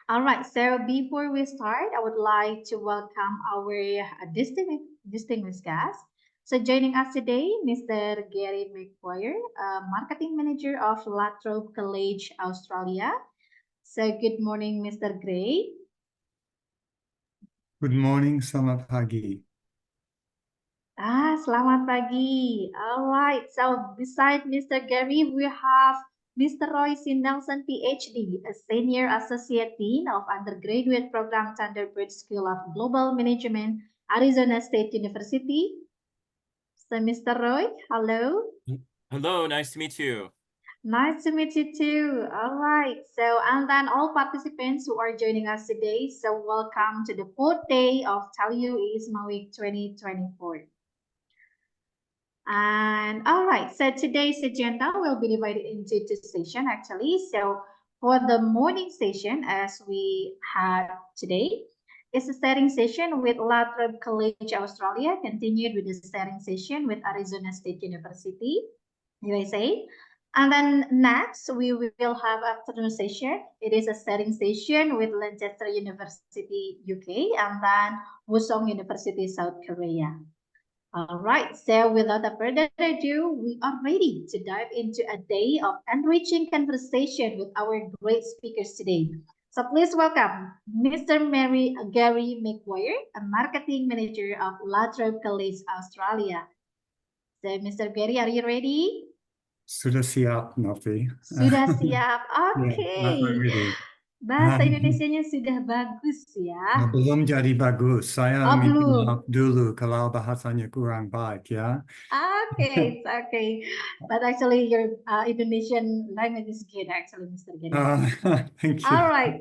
All right, so before we start, I would like to welcome our distinguished guest. So joining us today, Mr. Gary McGuire, Marketing Manager of Latrobe College, Australia. So good morning, Mr. Gray. Good morning, selamat pagi. Selamat pagi. All right, so beside Mr. Gary, we have Mr. Roy C. Nelson, PhD, a Senior Associate Dean of Undergraduate Program Thunderbird School of Global Management, Arizona State University. So, Mr. Roy, hello. Hello, nice to meet you. Nice to meet you too. All right. So, and then all participants who are joining us today, so welcome to the fourth day of IISMA Week 2024. And all right, so today's agenda will be divided into two sessions actually. So for the morning session, as we had today, is a starting session with Latrobe College, Australia, continued with the starting session with Arizona State University, USA. And then next, we will have afternoon session. It is a starting session with Lancaster University, UK, and then Wusong University, South Korea. All right, so without further ado, we are ready to dive into a day of enriching conversation with our great speakers today. So please welcome Mr. Gary McGuire, a marketing manager of Latrobe College, Australia. So Mr. Gary, are you ready? Sudah siap, Novi. Sudah siap. Oke. Yeah, ready. Bahasa Indonesianya sudah bagus ya. Belum jadi bagus. Saya Oh, minta belum. maaf dulu kalau bahasanya kurang baik ya. Okay, it's okay. But actually, your Indonesian language is good, actually, Mr. Gary. Thank you. All right.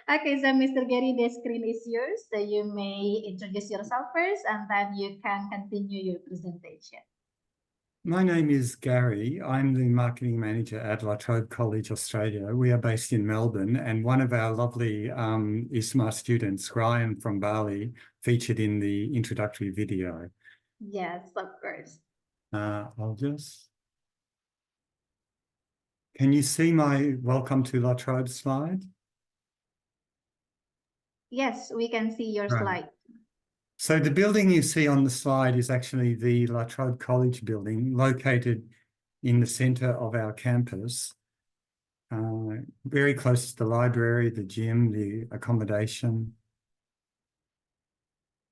Okay, so Mr. Gary, the screen is yours. So you may introduce yourself first, and then you can continue your presentation. My name is Gary. I'm the marketing manager at Latrobe College, Australia. We are based in Melbourne, and one of our lovely IISMA students, Ryan from Bali, featured in the introductory video. Yes, of course. I'll just... Can you see my welcome to Latrobe slide? Yes, we can see your slide. So the building you see on the slide is actually the Latrobe College building, located in the centre of our campus, very close to the library, the gym, the accommodation.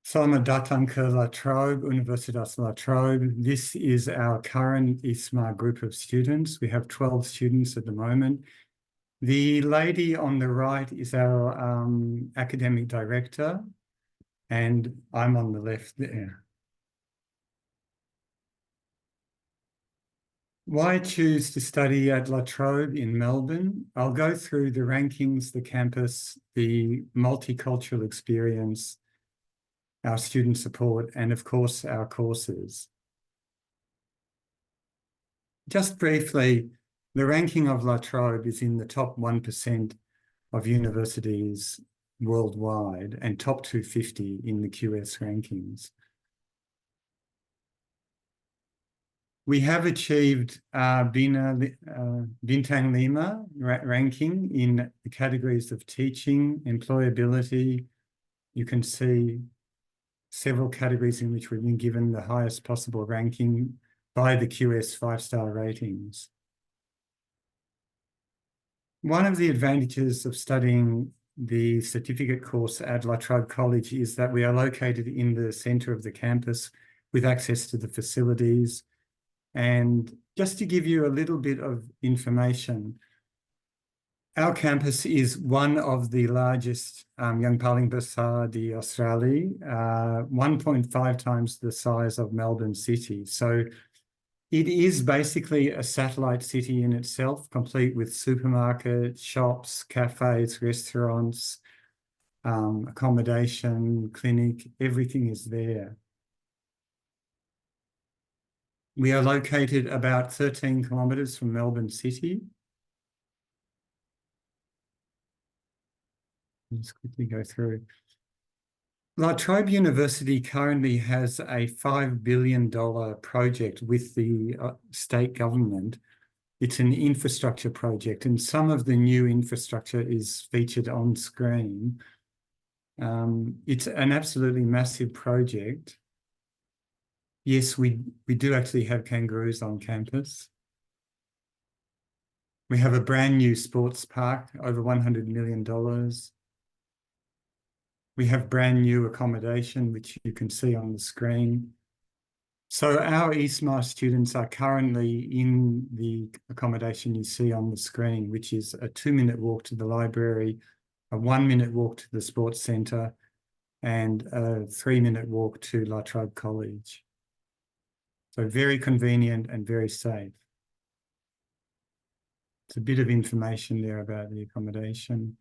Selamat datang ke Latrobe, Universitas Latrobe. This is our current IISMA group of students. We have 12 students at the moment. The lady on the right is our academic director, and I'm on the left there. Why choose to study at Latrobe in Melbourne? I'll go through the rankings, the campus, the multicultural experience, our student support, and of course, our courses. Just briefly, the ranking of Latrobe is in the top 1% of universities worldwide and top 250 in the QS rankings. We have achieved Bintang Lima ranking in the categories of teaching, employability. You can see several categories in which we've been given the highest possible ranking by the QS 5-star ratings. One of the advantages of studying the certificate course at Latrobe College is that we are located in the centre of the campus with access to the facilities. And just to give you a little bit of information, our campus is one of the largest yang paling besar di Australia, 1.5 times the size of Melbourne City. So it is basically a satellite city in itself, complete with supermarkets, shops, cafes, restaurants, accommodation, clinic, everything is there. We are located about 13 kilometres from Melbourne City. Let's quickly go through. Latrobe University currently has a $5 billion project with the state government It's an infrastructure project, and some of the new infrastructure is featured on screen. It's an absolutely massive project. Yes, we do actually have kangaroos on campus. We have a brand new sports park, over $100 million. We have brand new accommodation, which you can see on the screen. So our IISMA students are currently in the accommodation you see on the screen, which is a 2-minute walk to the library, a 1-minute walk to the sports centre, and a 3-minute walk to La Trobe College. So very convenient and very safe. It's a bit of information there about the accommodation.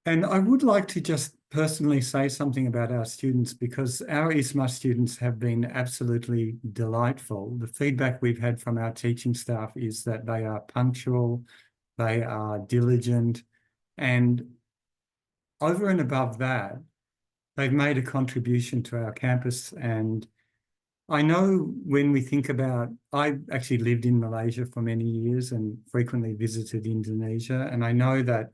And I would like to just personally say something about our students, because our IISMA students have been absolutely delightful. The feedback we've had from our teaching staff is that they are punctual, they are diligent, and over and above that, they've made a contribution to our campus. And I know when we think about, I actually lived in Malaysia for many years and frequently visited Indonesia, and I know that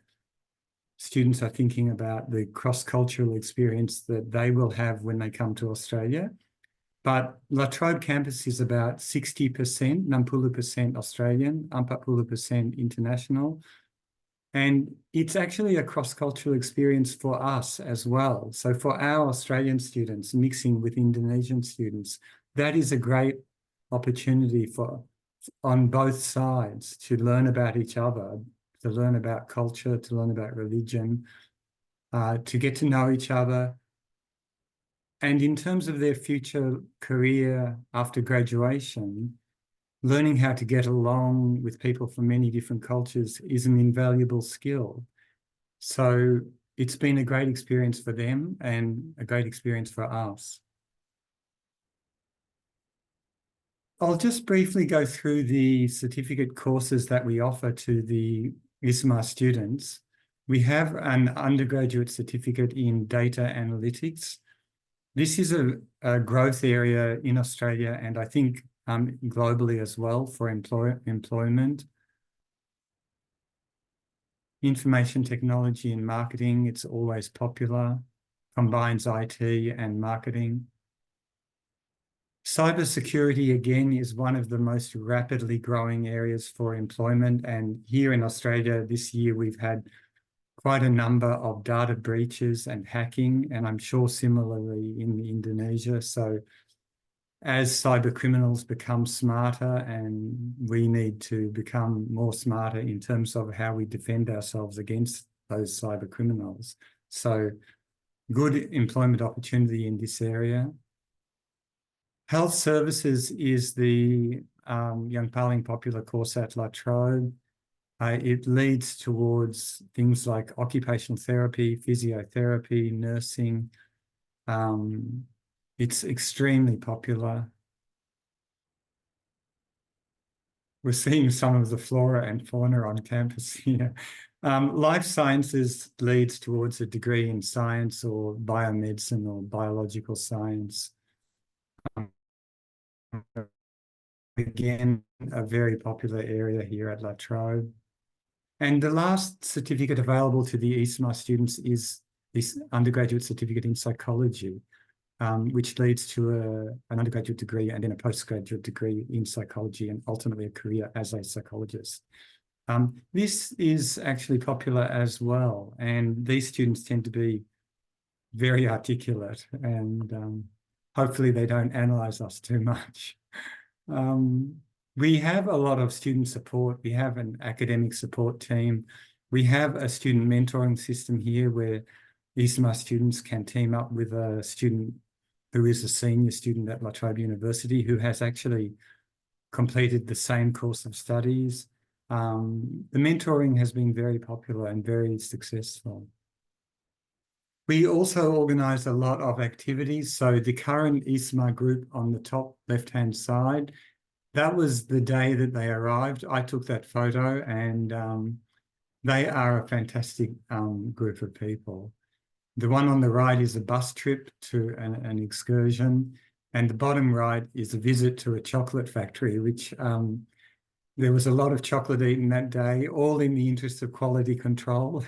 students are thinking about the cross-cultural experience that they will have when they come to Australia. But La Trobe campus is about 60%, 60% Australian, 40% international. And it's actually a cross-cultural experience for us as well. So for our Australian students mixing with Indonesian students, that is a great opportunity on both sides to learn about each other, to learn about culture, to learn about religion, to get to know each other. And in terms of their future career after graduation, learning how to get along with people from many different cultures is an invaluable skill. So it's been a great experience for them and a great experience for us. I'll just briefly go through the certificate courses that we offer to the IISMA students. We have an undergraduate certificate in data analytics. This is a growth area in Australia and I think globally as well for employment. Information technology and marketing, it's always popular, combines IT and marketing. Cybersecurity, again, is one of the most rapidly growing areas for employment. And here in Australia this year, we've had quite a number of data breaches and hacking, and I'm sure similarly in Indonesia. So as cyber criminals become smarter, and we need to become more smarter in terms of how we defend ourselves against those cyber criminals. So good employment opportunity in this area. Health services is the young paling popular course at La Trobe. It leads towards things like occupational therapy, physiotherapy, nursing. It's extremely popular. We're seeing some of the flora and fauna on campus here. Life sciences leads towards a degree in science or biomedicine or biological science. Again, a very popular area here at La Trobe. And the last certificate available to the IISMA students is this undergraduate certificate in psychology, which leads to an undergraduate degree and then a postgraduate degree in psychology and ultimately a career as a psychologist. This is actually popular as well, and these students tend to be very articulate and hopefully they don't analyse us too much. We have a lot of student support. We have an academic support team. We have a student mentoring system here where IISMA students can team up with a student who is a senior student at La Trobe University who has actually completed the same course of studies. The mentoring has been very popular and very successful. We also organise a lot of activities. So the current IISMA group on the top left-hand side, that was the day that they arrived. I took that photo and they are a fantastic group of people. The one on the right is a bus trip to an excursion, and the bottom right is a visit to a chocolate factory, which There was a lot of chocolate eaten that day, all in the interest of quality control.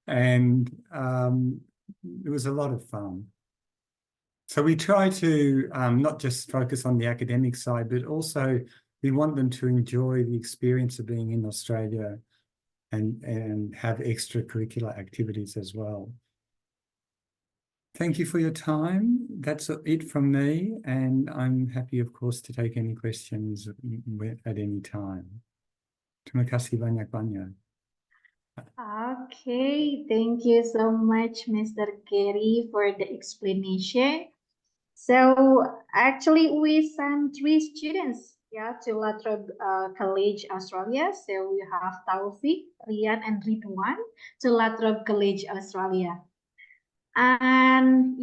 And it was a lot of fun. So we try to not just focus on the academic side, but also we want them to enjoy the experience of being in Australia and have extracurricular activities as well. Thank you for your time. That's it from me, and I'm happy, of course, to take any questions at any time. Terima kasih banyak-banyak. Okay, thank you so much, Mr. Gary, for the explanation. So actually, we sent 3 students, to La Trobe College, Australia. So we have Taufik, Rian, and Ridwan to La Trobe College, Australia. And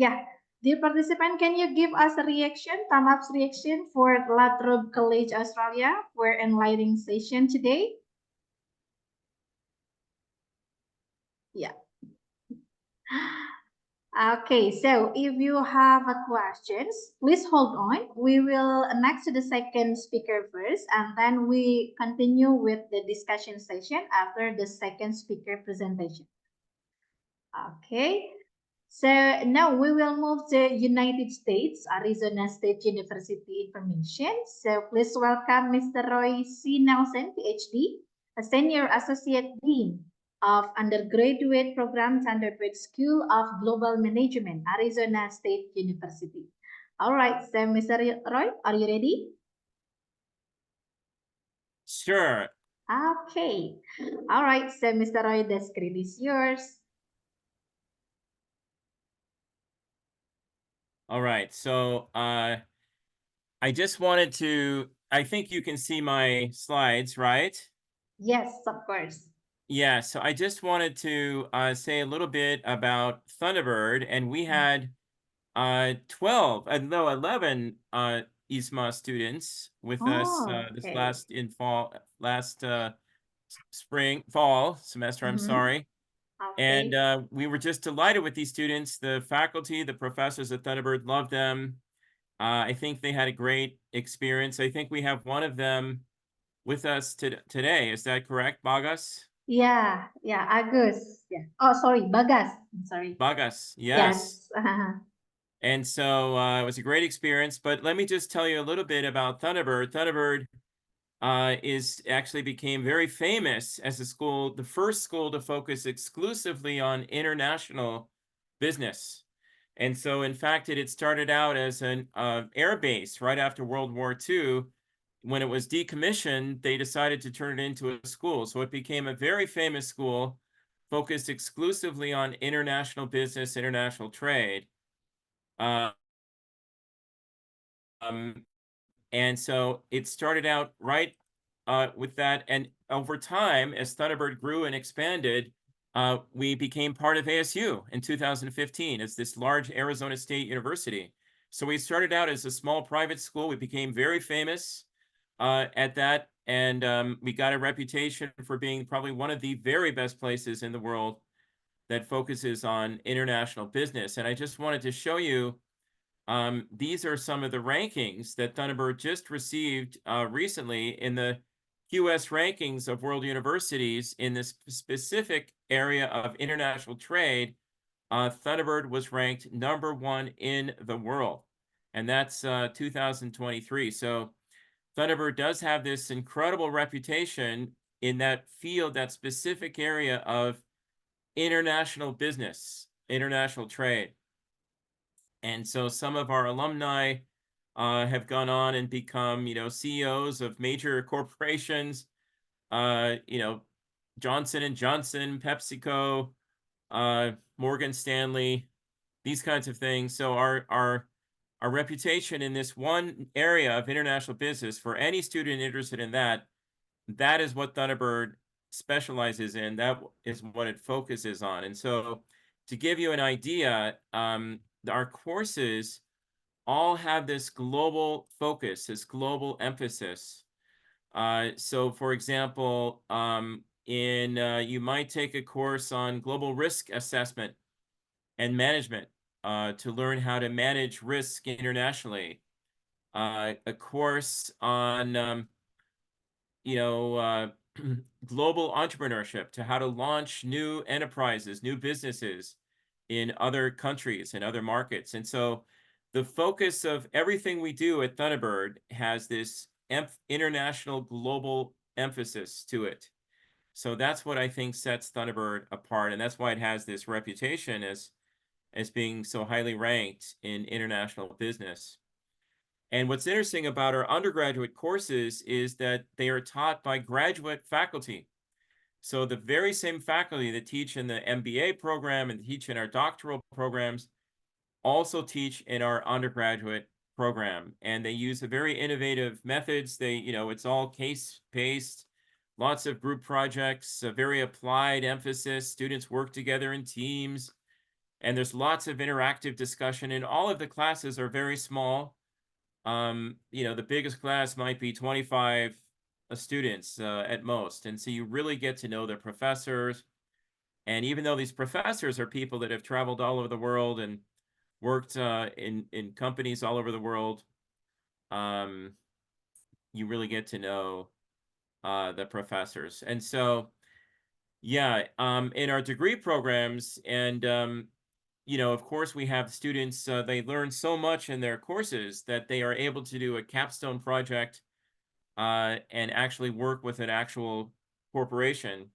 dear participant, can you give us a reaction, thumb up reaction for La Trobe College, Australia for enlightening session today? Yeah. Okay, so if you have a questions, please hold on. We will next to the second speaker first, and then we continue with the discussion session after the second speaker presentation. Okay, so now we will move to United States, Arizona State University information. So please welcome Mr. Roy C. Nelson, PhD, a Senior Associate Dean of Undergraduate Programs, Undergraduate School of Global Management, Arizona State University. All right, so Mr. Roy, are you ready? Sure. Okay. All right, so Mr. Roy, the screen is yours. All right. So I just wanted to, I think you can see my slides, right? Yes, of course. Yeah, so I just wanted to say a little bit about Thunderbird, and we had 11 IISMA students with us Oh, this okay. last fall semester, I'm Mhm. sorry. Okay. And we were just delighted with these students. The faculty, the professors at Thunderbird loved them. I think they had a great experience. I think we have one of them with us today. Is that correct, Bagas? Yeah, Agus. Yeah. Oh, sorry, Bagas. I'm sorry. Bagas, yes. Yes. And so it was a great experience. But let me just tell you a little bit about Thunderbird. Thunderbird actually became very famous as a school, the first school to focus exclusively on international business. And so, in fact, it had started out as an air base right after World War II. When it was decommissioned, they decided to turn it into a school. So it became a very famous school focused exclusively on international business, international trade. Um, and so it started out right with that. And over time, as Thunderbird grew and expanded, we became part of ASU in 2015 as this large Arizona State University. So we started out as a small private school. We became very famous at that. And we got a reputation for being probably one of the very best places in the world that focuses on international business. And I just wanted to show you these are some of the rankings that Thunderbird just received recently in the QS rankings of world universities in this specific area of international trade. Thunderbird was ranked #1 in the world, and that's 2023. So Thunderbird does have this incredible reputation in that field, that specific area of international business, international trade. And so some of our alumni have gone on and become, CEOs of major corporations, Johnson and Johnson, PepsiCo, Morgan Stanley, these kinds of things. So our reputation in this one area of international business, for any student interested in that, that is what Thunderbird specializes in. That is what it focuses on. And so to give you an idea, our courses all have this global focus, this global emphasis. So for example, you might take a course on global risk assessment and management to learn how to manage risk internationally. A course on global entrepreneurship, to how to launch new enterprises, new businesses in other countries and other markets. And so the focus of everything we do at Thunderbird has this international global emphasis to it. So that's what I think sets Thunderbird apart. And that's why it has this reputation as being so highly ranked in international business. And what's interesting about our undergraduate courses is that they are taught by graduate faculty. So the very same faculty that teach in the MBA program and teach in our doctoral programs also teach in our undergraduate program. And they use a very innovative methods. It's all case-based, lots of group projects, a very applied emphasis. Students work together in teams, and there's lots of interactive discussion. And all of the classes are very small. The biggest class might be 25 students at most. And so you really get to know the professors. And even though these professors are people that have traveled all over the world and worked in companies all over the world, you really get to know the professors. And so, yeah, in our degree programs, and of course, we have students, they learn so much in their courses that they are able to do a capstone project and actually work with an actual corporation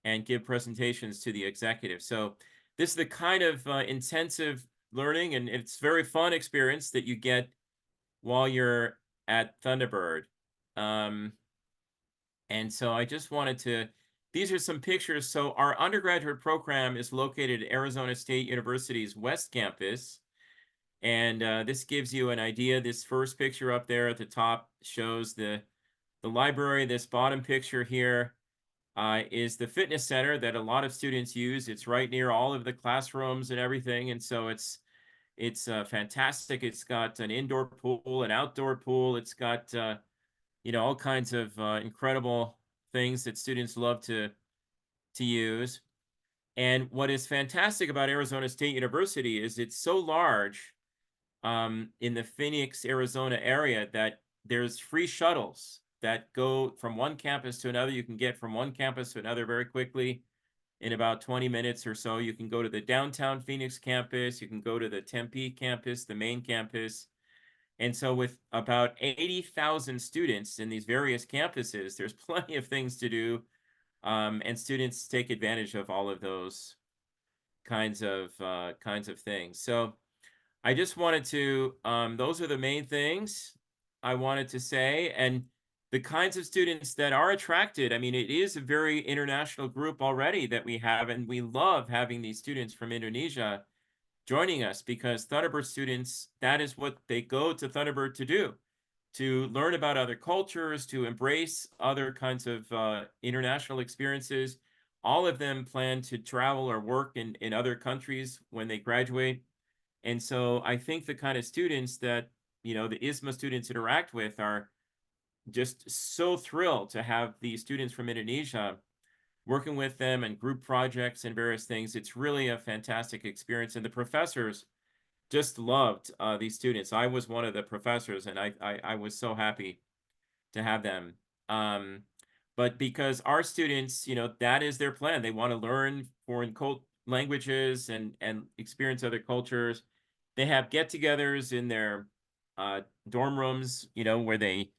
and give presentations to the executive. So this is the kind of intensive learning, and it's very fun experience that you get while you're at Thunderbird. And so I just wanted to, these are some pictures. So our undergraduate program is located at Arizona State University's West Campus. And this gives you an idea. This first picture up there at the top shows the library. This bottom picture here is the fitness center that a lot of students use. It's right near all of the classrooms and everything. And so it's fantastic. It's got an indoor pool, an outdoor pool. It's got all kinds of incredible things that students love to use. And what is fantastic about Arizona State University is it's so large in the Phoenix, Arizona area that there's free shuttles that go from one campus to another. You can get from one campus to another very quickly in about 20 minutes or so. You can go to the downtown Phoenix campus. You can go to the Tempe campus, the main campus. And so with about 80,000 students in these various campuses, there's plenty of things to do. And students take advantage of all of those kinds of things. So I just wanted to, those are the main things I wanted to say. And the kinds of students that are attracted, I mean, it is a very international group already that we have, and we love having these students from Indonesia joining us because Thunderbird students, that is what they go to Thunderbird to do, to learn about other cultures, to embrace other kinds of international experiences. All of them plan to travel or work in other countries when they graduate. And so I think the kind of students that, the IISMA students interact with are just so thrilled to have these students from Indonesia working with them and group projects and various things. It's really a fantastic experience. And the professors just loved these students. I was one of the professors, and I was so happy to have them. But because our students, that is their plan. They want to learn foreign languages and experience other cultures. They have get-togethers in their dorm rooms, where they,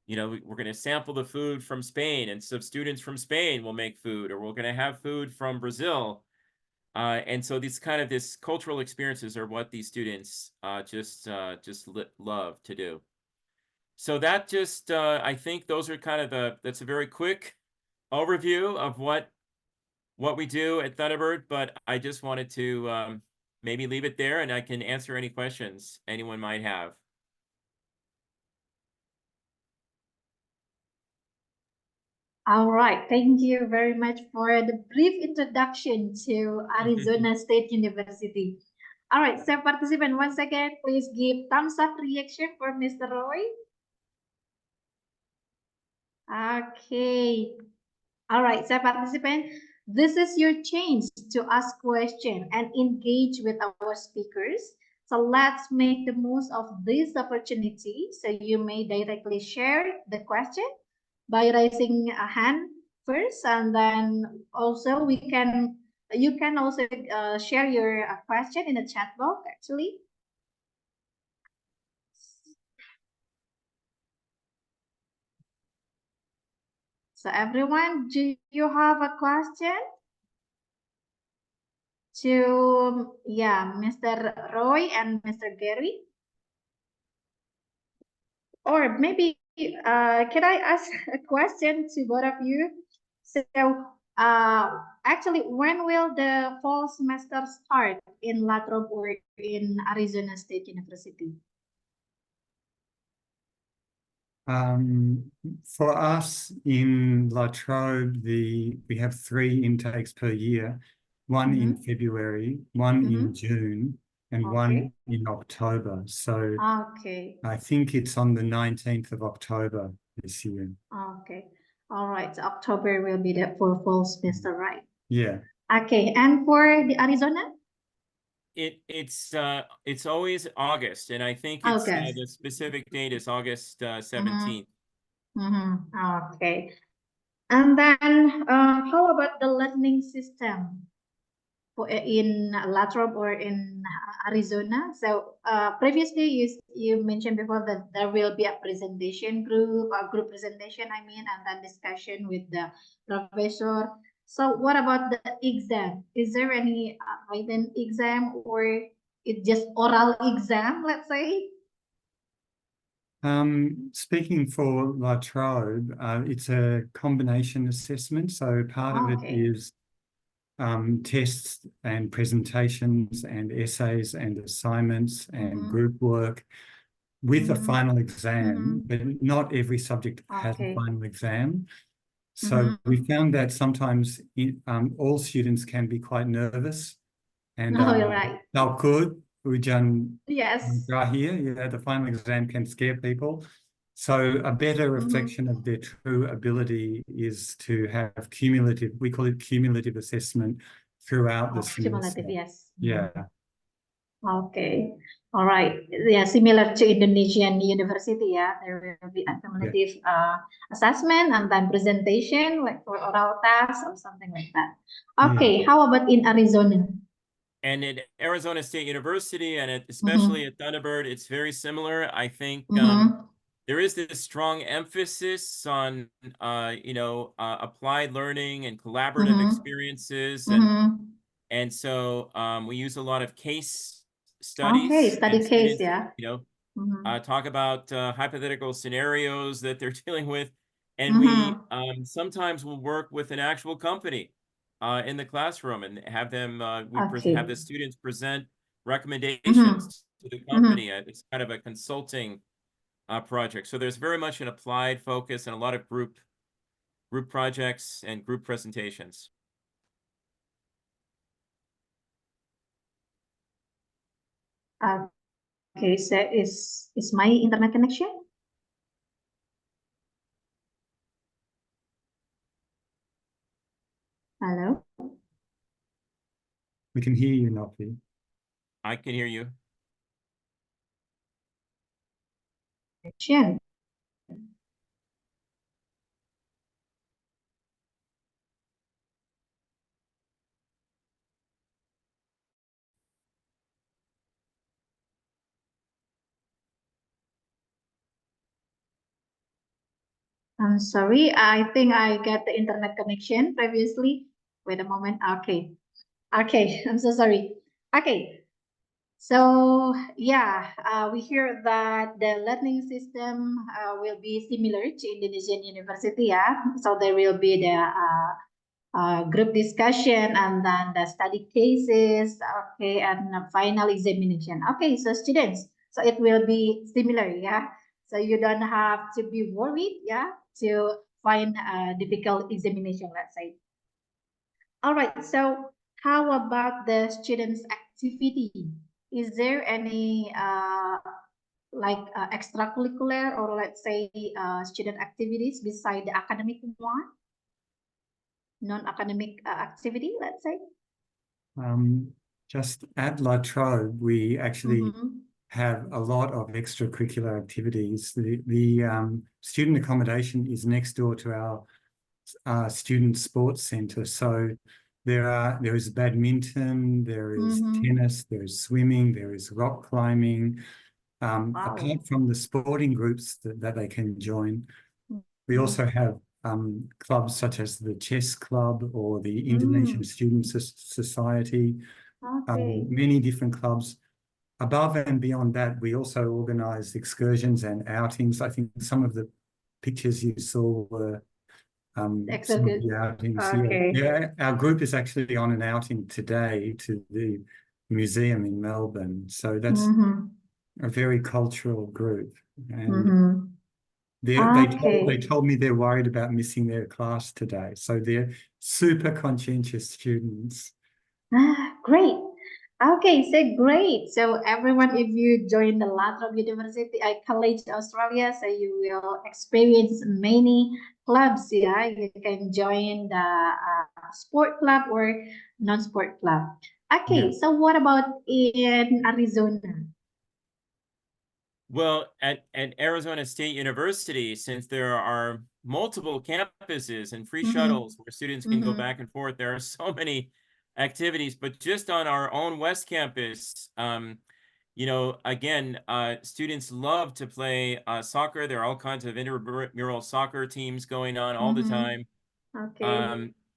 we're going to sample the food from Spain, and some students from Spain will make food, or we're going to have food from Brazil. And so this cultural experiences are what these students just love to do. So that just, I think those are that's a very quick overview of what we do at Thunderbird, but I just wanted to maybe leave it there, and I can answer any questions anyone might have. All right, thank you very much for the brief introduction to Arizona State University. All right, so participant, once again, please give thumbs up reaction for Mr. Roy. Okay. All right, so participant, this is your chance to ask questions and engage with our speakers. So let's make the most of this opportunity so you may directly share the question, by raising a hand first, and then also you can also share your question in the chat box actually. So everyone, do you have a question to Mr. Roy and Mr. Gary? Or maybe can I ask a question to both of you? So actually, when will the fall semester start in La Trobe or in Arizona State University? For us in La Trobe, we have 3 intakes per year, one in February, one in June, and one in October. So I think it's on the 19th of October this year. Okay. All right. So October will be the for fall semester, right? Yeah. Okay. And for the Arizona? It's always August, and I think it's August. the specific date is August 17th. Okay. And then how about the learning system for in La Trobe or in Arizona? So previously you mentioned before that there will be a presentation group, a group presentation, I mean, and then discussion with the professor. So what about the exam? Is there any written exam or it just oral exam, let's say? Speaking for La Trobe, it's a combination assessment. So part of it is tests and presentations and essays and assignments and group work with a final exam, but not every subject has a final exam. So we found that sometimes all students can be quite nervous and You're right. takut, hujan Yes. berakhir, the final exam can scare people. So a better reflection of their true ability is to have cumulative, we call it cumulative assessment throughout the semester. Cumulative, yes. Yeah. Okay. All right. Yeah, similar to Indonesian university, yeah. There will be a cumulative assessment and then presentation, like for oral tasks or something like that. Okay, how about in Arizona? And at Arizona State University, and especially at Thunderbird, it's very similar. I think there is this strong emphasis on, applied learning and collaborative experiences, and so we use a lot of case studies. Okay, study and case, students, yeah. talk about hypothetical scenarios that they're dealing with, and we sometimes will work with an actual company in the classroom and have them have the students present recommendations to the company. It's kind of a consulting project. So there's very much an applied focus and a lot of group projects and group presentations. Okay, so is my internet connection? Hello? We can hear you, Nofi. I can hear you. Connection. I'm sorry, I think I got the internet connection previously. Wait a moment. Okay. Okay, I'm so sorry. Okay. So yeah, we hear that the learning system will be similar to Indonesian university, yeah. So there will be the group discussion and then the study cases, okay, and the final examination. Okay, so students, so it will be similar, yeah. So you don't have to be worried, yeah, to find a difficult examination, let's say. All right, so how about the students' activity? Is there any extracurricular or let's say student activities beside the academic one? Non-academic activity, let's say? Just at La Trobe, we actually have a lot of extracurricular activities. The student accommodation is next door to our student sports centre. So there is badminton, there is tennis, there is swimming, there is rock climbing. Apart from the sporting groups that they can join, we also have clubs such as the chess club or the Indonesian Student Society, many different clubs. Above and beyond that, we also organise excursions and outings. I think some of the pictures you saw were some of the outings. Yeah, our group is actually on an outing today to the museum in Melbourne. So that's a very cultural group. And they told me they're worried about missing their class today. So they're super conscientious students. Great. Okay, so great. So everyone, if you join the Lathrop University College Australia, so you will experience many clubs. Yeah, you can join the sport club or non-sport club. Okay, so what about in Arizona? Well, at Arizona State University, since there are multiple campuses and free shuttles where students can go back and forth, there are so many activities. But just on our own West Campus, you know, again, students love to play soccer. There are all kinds of intramural soccer teams going on all the time.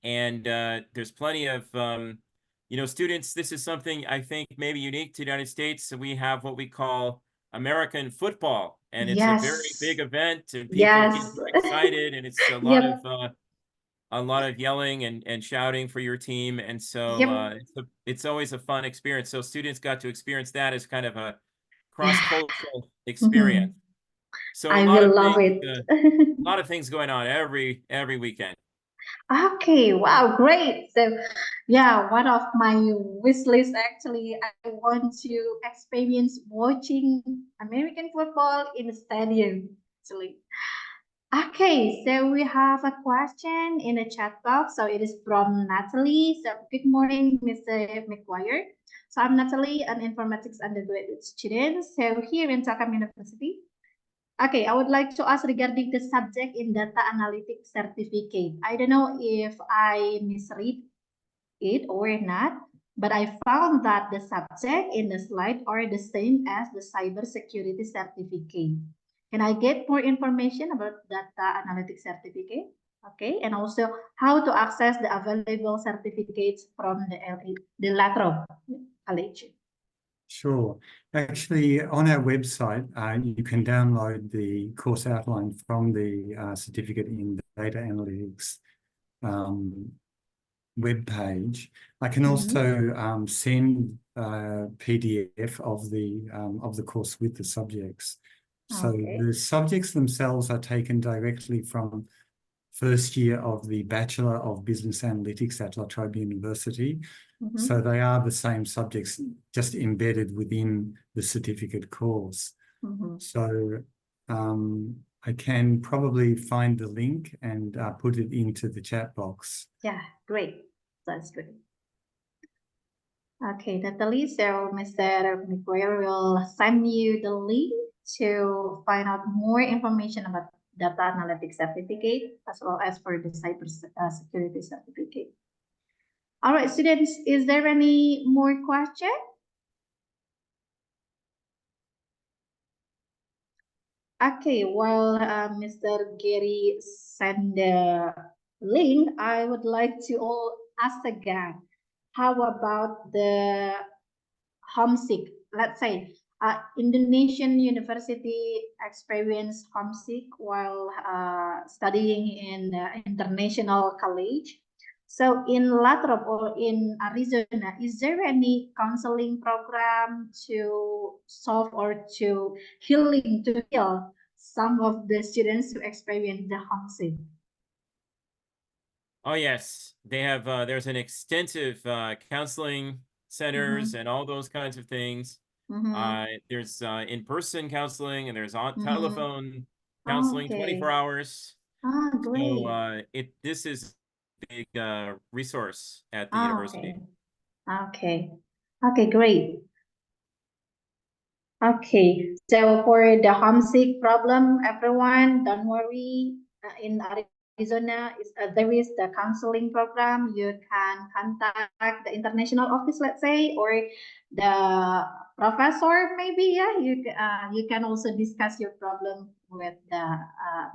And there's plenty of, you know, students. This is something I think maybe unique to the United States. So we have what we call American football, and it's a very big event, and people get excited, and it's a lot of yelling and shouting for your team, and so it's always a fun experience. So students got to experience that as kind of a cross-cultural experience. So I will love it. a lot of things going on every weekend. Okay, wow, great. So, yeah, one of my wish list actually, I want to experience watching American football in the stadium, actually. Okay, so we have a question in the chat box. So it is from Natalie. So good morning, Mr. McGuire. So I'm Natalie, an informatics undergraduate student. So here in Takam University. Okay, I would like to ask regarding the subject in data analytics certificate. I don't know if I misread it or not, but I found that the subject in the slide are the same as the cybersecurity certificate. Can I get more information about data analytics certificate? Okay, and also how to access the available certificates from the Lathrop College. Sure. Actually, on our website, you can download the course outline from the certificate in data analytics web page. I can also send a PDF of the course with the subjects. So the subjects themselves are taken directly from first year of the Bachelor of Business Analytics at La Trobe University. So they are the same subjects, just embedded within the certificate course. So I can probably find the link and put it into the chat box. Yeah, great. That's good. Okay, Natalie, so Mr. McGuire will send you the link to find out more information about data analytics certificate as well as for the cyber security certificate. All right, students, is there any more question? Okay, while Mr. Gary send the link, I would like to all ask again, how about the homesick? Let's say Indonesian university experienced homesick while studying in international college. So in Lathrop or in Arizona, is there any counseling program to solve or to heal some of the students who experience the homesick? Oh yes, they have. There's an extensive counseling centers and all those kinds of things. There's in-person counseling and there's on telephone counseling 24 hours. Great. So this is a big resource at the university. Okay. Okay, great. Okay, so for the homesick problem, everyone, don't worry. In Arizona, there is the counseling program. You can contact the international office, let's say, or the professor, maybe. Yeah, you can also discuss your problem with the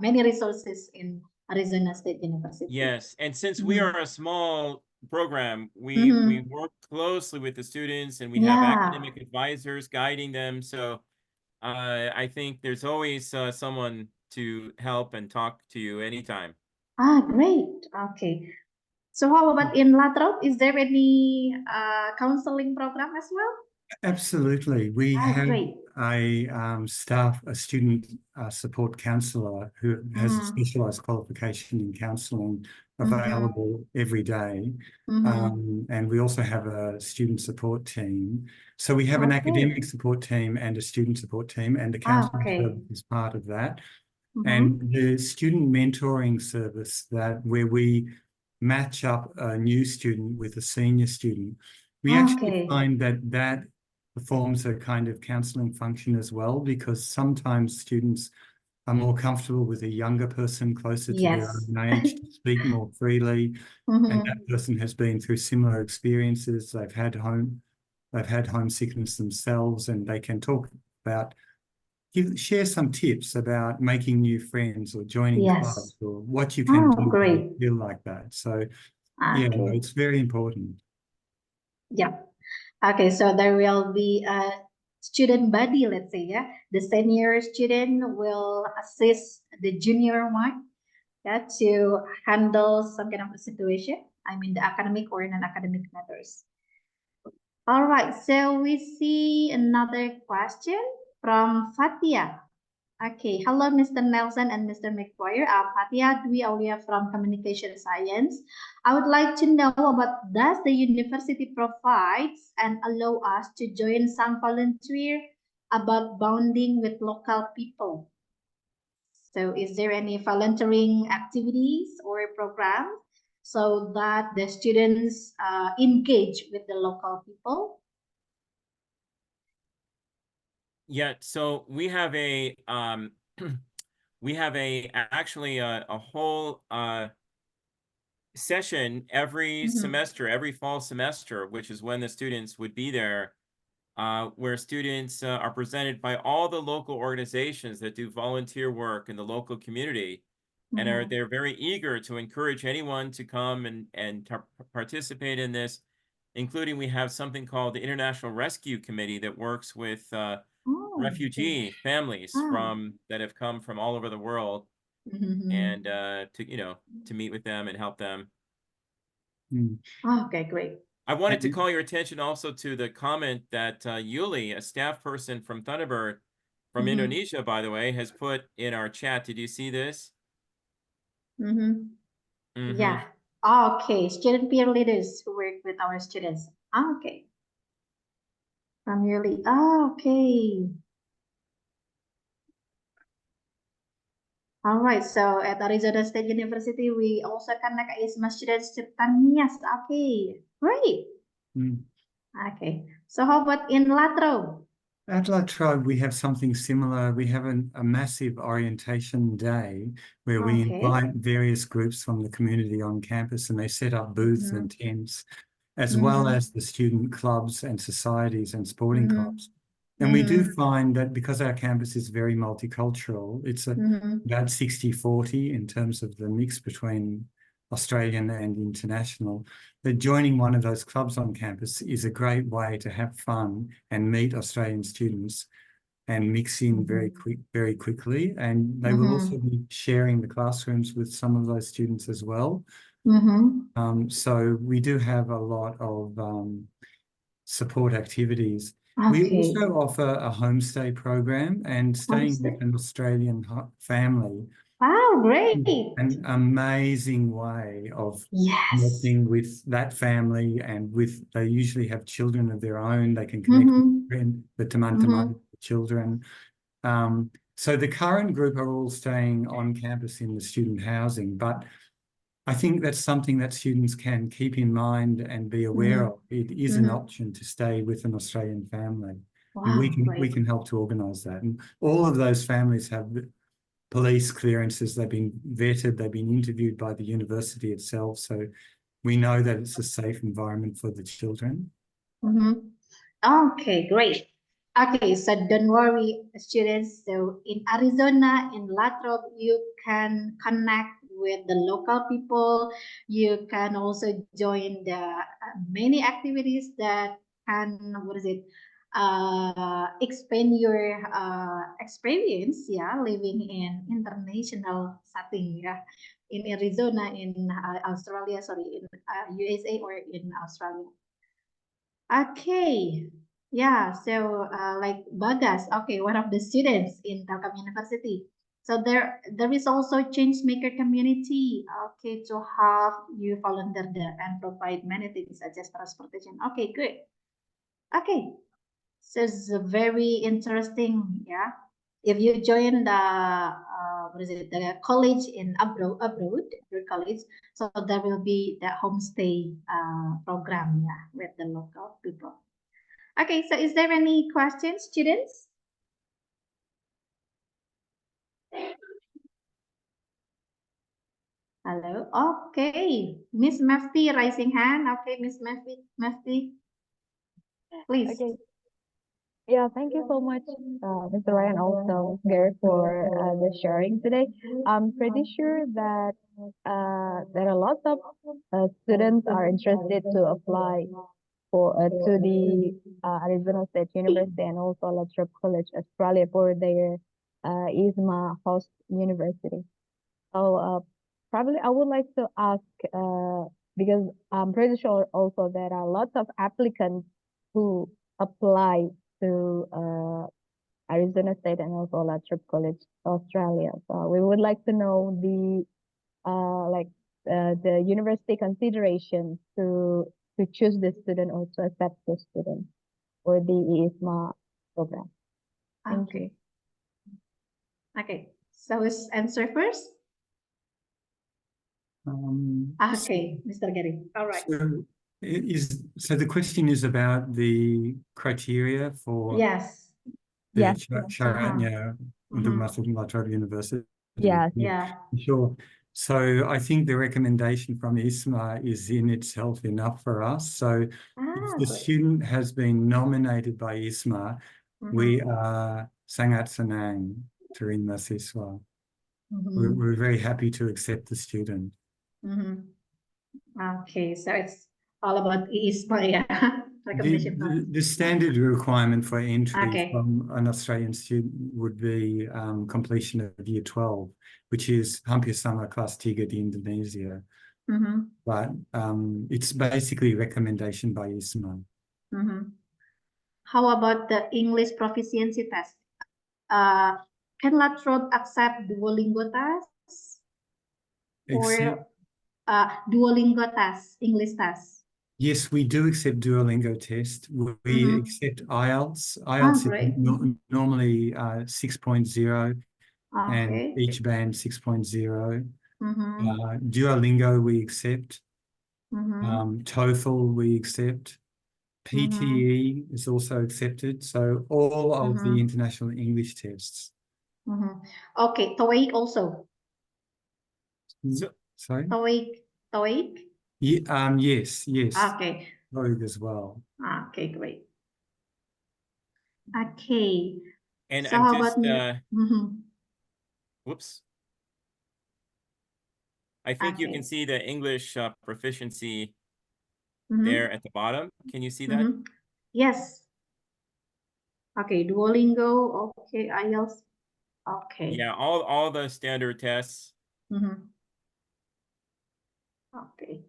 many resources in Arizona State University. Yes, and since we Mhm. are a small program, we Mhm. work closely with the students, and we have Yeah. academic advisors guiding them. So I think there's always someone to help and talk to you anytime. Ah, great. Okay. So how about in Latrobe? Is there any counseling program as well? Absolutely. We Ah, have great. a student support counsellor who has a Mm-hmm. specialised qualification in counselling available every day. Mm-hmm. And we also have a student support team. So we have an Okay. academic support team and a student support team, and the Ah, counselling okay. service is part of that. Mm-hmm. And the student mentoring service where we match up a new student with a senior student, we actually Okay. find that performs a kind of counselling function as well, because sometimes students are more comfortable with a younger person closer to their Yes. own age to speak more freely, and Mm-hmm. that person has been through similar experiences. They've had homesickness themselves, and they can talk about share some tips about making new friends or joining Yes. clubs or what you can Oh, do when you great. feel like that. So, yeah, no, Okay. it's very important. Yeah. Okay, so there will be a student buddy, let's say, yeah. The senior student will assist the junior one, yeah, to handle some kind of a situation. I mean, the academic or non-academic matters. All right, so we see another question from Fatia. Okay, hello, Mr. Nelson and Mr. McGuire. I'm Fatia Dwi Aulia from Communication Science. I would like to know about, does the university provides and allow us to join some volunteer about bonding with local people? So is there any volunteering activities or programs so that the students engage with the local people? Yeah, so we have actually a whole session every Mhm. semester, every fall semester, which is when the students would be there, where students are presented by all the local organizations that do volunteer work in the local community, and Mhm. they're very eager to encourage anyone to come and participate in this, including we have something called the International Rescue Committee that works with Oh, okay. refugee families Ah. that have come from all over the world, Mhm. and to meet with them and help them. Mm. Okay, great. I wanted to And call your attention also to the comment that Yuli, a staff person from Thunderbird, from Mm-hmm. Indonesia, by the way, has put in our chat. Did you see this? Mm-hmm. Mm-hmm. Yeah. Okay. Student peer leaders who work with our students. Okay. From Yuli. Okay. All right. So at Arizona State University, we also connect IISMA students to Tanias. Okay. Great. mm, Okay. So how about in Latro? at La Trobe, we have something similar. We have a massive orientation day where we Okay. invite various groups from the community on campus, and they set up booths and tents, as well as the student clubs and societies and sporting clubs. And we do find that because our campus is very multicultural, it's about 60-40 in terms of the mix between Australian and international, that joining one of those clubs on campus is a great way to have fun and meet Australian students and mix in very quickly. And they will also be sharing the classrooms with some of those students as well. So we do have a lot of support activities. We Okay. also offer a homestay program, and staying with Homestay. an Australian family Wow, great. an amazing way of Yes. connecting with that family, and they usually have children of their own. They can connect with the teman-teman children. So the current group are all staying on campus in the student housing, but I think that's something that students can keep in mind and be aware of. It is an option to stay with an Australian family. And we Wow, can help to organize that. And all of those families have police clearances. They've been vetted. They've been interviewed by the university itself. So we know that it's a safe environment for the children. Okay, great. Okay, so don't worry, students. So in Arizona, in Latrobe, you can connect with the local people. You can also join the many activities that can, expand your experience, yeah, living in international setting, yeah, in Arizona, in Australia, sorry, in USA or in Australia. Okay. Yeah, so like Bagas, okay, one of the students in Telkom University. So there is also change maker community, okay, to have you volunteer there and provide many things such as transportation. Okay, good. Okay, so it's very interesting, yeah. If you join the the college in abroad college, so there will be the homestay program, yeah, with the local people. Okay, so is there any questions, students? Hello. Okay, Miss Mafti raising hand. Okay, Miss Mafti, please. Okay. Yeah, thank you so much, Mr. Ryan, also Gary, for the sharing today. I'm pretty sure that there are lots of students are interested to apply for to the Arizona State University and also Lathrop College, Australia, for their IISMA host university. So probably I would like to ask because I'm pretty sure also there are lots of applicants who apply to Arizona State and also Lathrop College, Australia. So we would like to know the the university consideration to choose the student or to accept the student for the IISMA program. Thank you. Okay. Okay. So is answer first? Okay, Mr. Gary. All right. So the question is about the criteria for Yes. the Yes. Charanya untuk masuk Latrobe University. Yes. Yeah. Sure. So I think the recommendation from IISMA is in itself enough for us. So if the Great. student has been nominated by IISMA, we are sangat senang terima siswa. We're very happy to accept the student. Okay, so it's all about IISMA, yeah. Recommendation. The standard requirement for entry Okay. from an Australian student would be completion of year 12, which is hampir sama kelas 3 di Indonesia. But it's basically recommendation by IISMA. How about the English proficiency test? Can Latrobe accept Duolingo test or Duolingo test, English test? Yes, we do accept Duolingo test. We accept IELTS. Oh, IELTS great. is normally 6.0 and Okay. each band 6.0. Duolingo we accept. TOEFL we accept. PTE is also accepted. So all of the international English tests. Okay, TOEIC also. Sorry? TOEIC? Yeah, yes. Okay. TOEIC as well. Okay, great. Okay. And So I'm how just, about whoops. I think you Okay. can see the English proficiency there at the bottom. Can you see that? Yes. Okay, Duolingo. Okay, IELTS. Okay. Yeah, all the standard tests. Okay.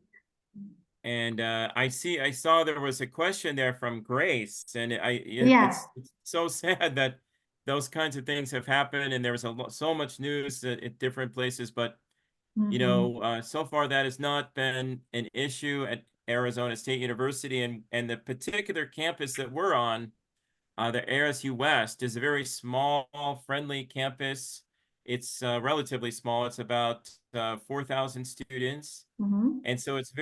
And I saw there was a question there from Grace, and Yeah. it's so sad that those kinds of things have happened, and there was so much news at different places, but you know, so far that has not been an issue at Arizona State University, and the particular campus that we're on, the ASU West, is a very small, friendly campus. it's relatively small. It's about 4,000 students. Mhm. And so it's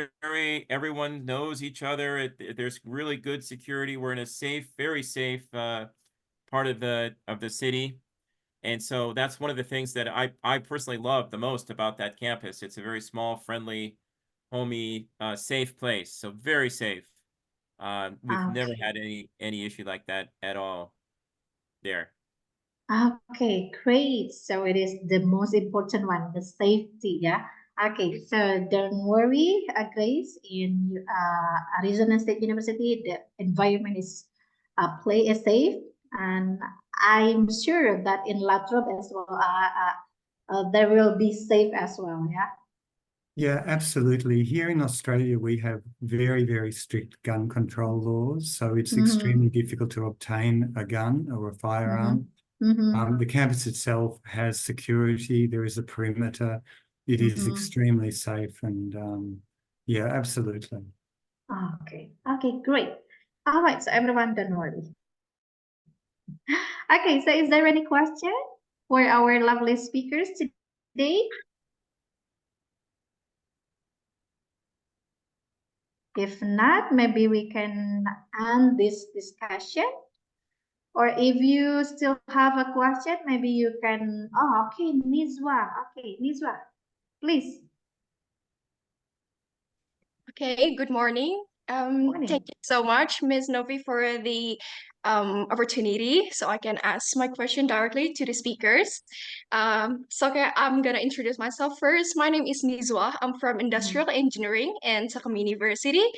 everyone knows each other. There's really good security. We're in a safe, very safe part of the city. And so that's one of the things that I personally love the most about that campus. It's a very small, friendly, homey, safe place. So very safe. We've never Okay. had any issue like that at all there. Okay, great. So it is the most important one, the safety, yeah. Okay, so don't worry, Grace. In Arizona State University, the environment is play is safe, and I'm sure that in Latrobe as well, there will be safe as well, yeah. Yeah, absolutely. Here in Australia, we have very, very strict gun control laws. So it's extremely difficult to obtain a gun or a firearm. Mm-hmm. The campus itself has security. There is a perimeter. It is extremely safe, and yeah, absolutely. Okay. Okay, great. All right, so everyone, don't worry. Okay, so is there any question for our lovely speakers today? If not, maybe we can end this discussion. Or if you still have a question, maybe you can. Oh, okay, Nizwa. Okay, Nizwa, please. Okay, good morning. Morning. Thank you so much, Ms. Novi, for the opportunity so I can ask my question directly to the speakers. Okay, I'm gonna introduce myself first. My name is Nizwa. I'm from Industrial Engineering and Takam University.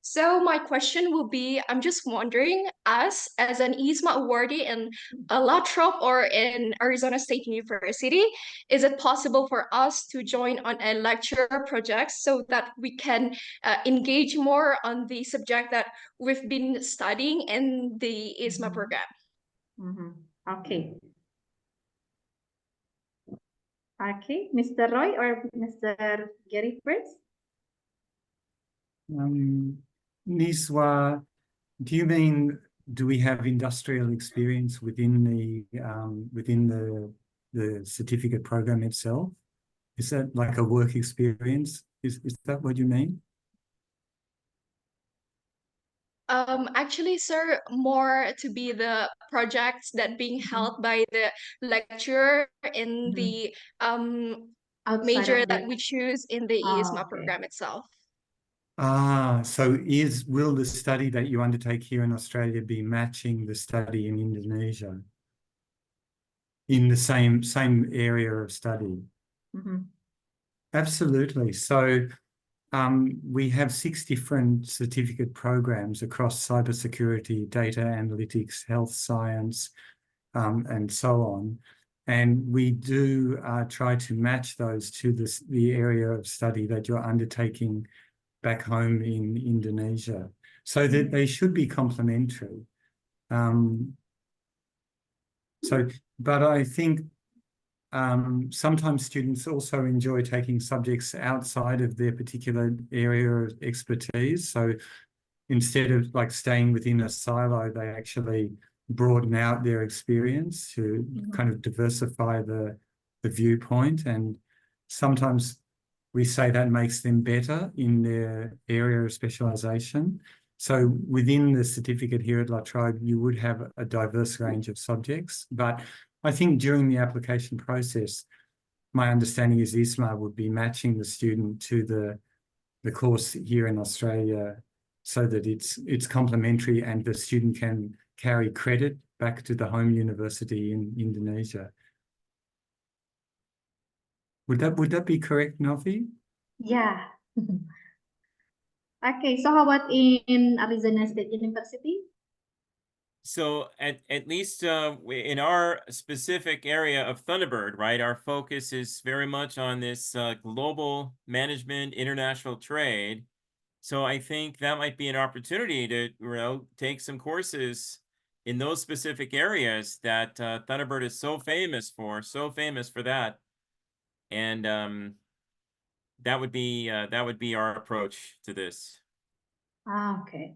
So my question will be, I'm just wondering, us as an IISMA awardee in Latrobe or in Arizona State University, is it possible for us to join on a lecture project so that we can engage more on the subject that we've been studying in the IISMA program? Okay. Okay, Mr. Roy or Mr. Gary first? Niswa, do you mean, do we have industrial experience within the certificate program itself? Is that like a work experience? Is that what you mean? Actually, sir, more to be the projects that being held by the lecturer in the Outside major of that the. we choose in the IISMA Okay. program itself. So will the study that you undertake here in Australia be matching the study in Indonesia in the same area of study? Absolutely. So we have 6 different certificate programs across cybersecurity, data analytics, health science, and so on. And we do try to match those to the area of study that you're undertaking back home in Indonesia, so that they should be complementary. But I think sometimes students also enjoy taking subjects outside of their particular area of expertise. So instead of like staying within a silo, they actually broaden out their experience to kind of diversify the viewpoint. And sometimes we say that makes them better in their area of specialization. So within the certificate here at La Trobe, you would have a diverse range of subjects. But I think during the application process, my understanding is IISMA would be matching the student to the course here in Australia so that it's complementary and the student can carry credit back to the home university in Indonesia. Would that be correct, Novi? Yeah. Okay, so how about in Arizona State University? So at least in our specific area of Thunderbird, right, our focus is very much on this global management, international trade. So I think that might be an opportunity to take some courses in those specific areas that Thunderbird is so famous for that. And that would be our approach to this. Okay.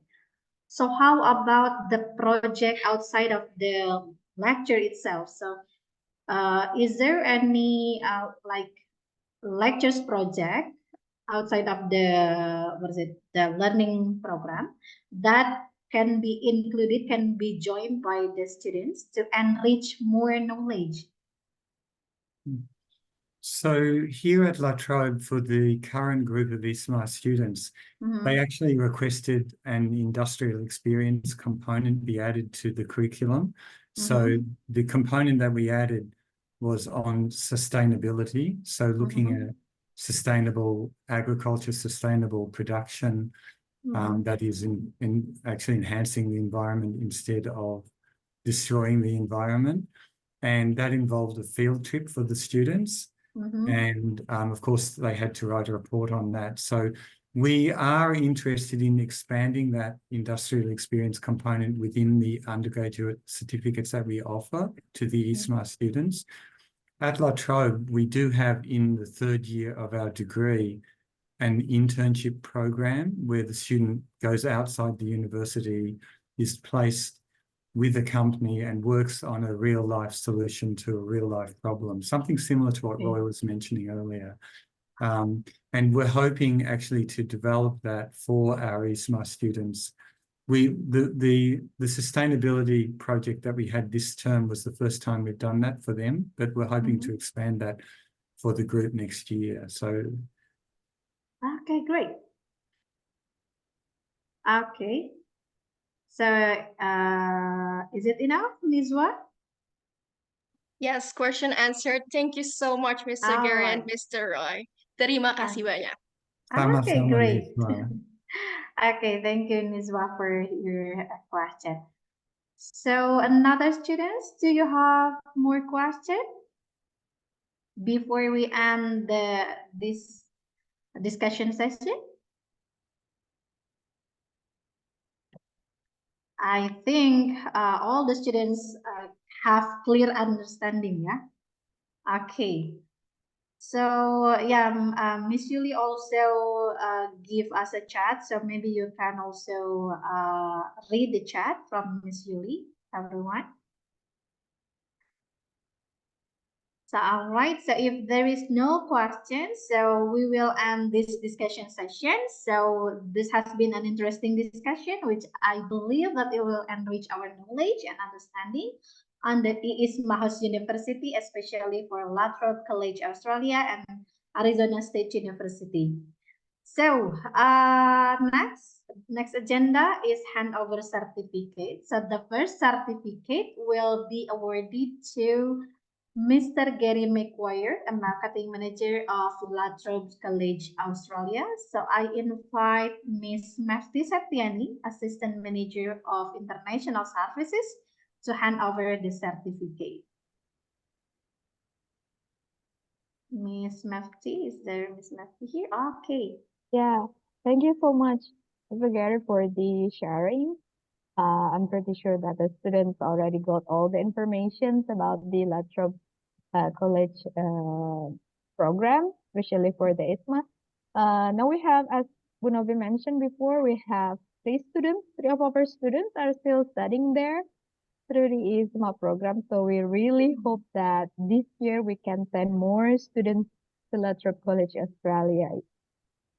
So how about the project outside of the lecture itself? So Is there any like lectures project outside of the learning program that can be included, can be joined by the students to enrich more knowledge? So here at La Trobe, for the current group of IISMA students, they actually requested an industrial experience component be added to the curriculum. So the component that we added was on sustainability. So looking at sustainable agriculture, sustainable production, that is in actually enhancing the environment instead of destroying the environment. And that involved a field trip for the students. And of course, they had to write a report on that. So we are interested in expanding that industrial experience component within the undergraduate certificates that we offer to the IISMA students. At La Trobe, we do have in the third year of our degree an internship program where the student goes outside the university, is placed with a company and works on a real life solution to a real life problem, something similar to what Roy was mentioning earlier. And we're hoping actually to develop that for our IISMA students. The sustainability project that we had this term was the first time we've done that for them, but we're hoping to expand that for the group next year. So okay, great. Okay. So, is it enough, Nizwa? Yes, question answered. Thank you so much, Mr. Gary and Alright. Mr. Roy. Terima kasih banyak. Okay, sama-sama, great. Nizwa. Okay, thank you, Nizwa, for your question. So, another students, do you have more questions before we end this discussion session? I think all the students have clear understanding, yeah? Okay. So yeah, Miss Yuli also give us a chat, so maybe you can also read the chat from Miss Yuli, everyone. So all right, so if there is no questions, so we will end this discussion session. So this has been an interesting discussion, which I believe that it will enrich our knowledge and understanding on the IISMA House University, especially for La Trobe College Australia and Arizona State University. So next agenda is handover certificate. So the first certificate will be awarded to Mr. Gary McGuire, a marketing manager of La Trobe College Australia. So I invite Ms. Mafti Septiani, assistant manager of international services, to hand over the certificate. Miss Mafti, is there Miss Mafti here? Okay. Yeah, thank you so much, Mr. Gary, for the sharing. I'm pretty sure that the students already got all the information about the La Trobe College program, especially for the IISMA. Now we have, as Bunovi mentioned before, we have three of our students are still studying there through the IISMA program. So we really hope that this year we can send more students to La Trobe College Australia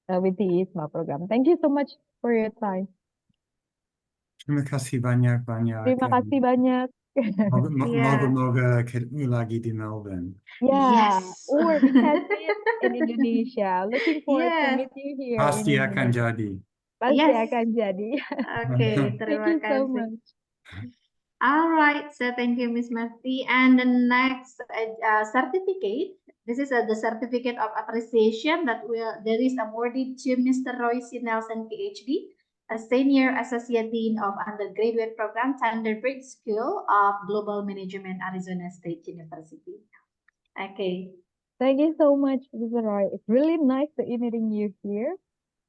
with the IISMA program. Thank you so much for your time. Terima kasih banyak-banyak. Terima kasih banyak. Moga-moga ketemu lagi di Melbourne. Yeah, Yes. or we can meet in Indonesia. Looking forward to Yes. meet you here Pasti in akan Indonesia. jadi. Pasti Yes. akan jadi. Okay, Thank terima you so kasih. much. All right, so thank you, Miss Mafti. And the next certificate, this is the certificate of appreciation that is awarded to Mr. Royce Nelson, PhD, a senior associate dean of undergraduate program, Thunderbird School of Global Management, Arizona State University. Okay. Thank you so much, Mr. Roy. It's really nice to be meeting you here.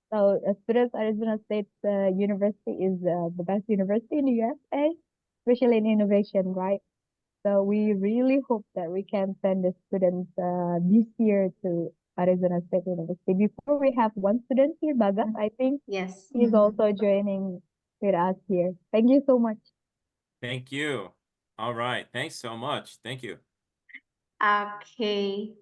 So, students, Arizona State University is the best university in the USA, especially in innovation, right? So we really hope that we can send the students this year to Arizona State University. Before we have one student here, Baga, I think Yes. he's also joining with us here. Thank you so much. Thank you. All right. Thanks so much. Thank you. Okay.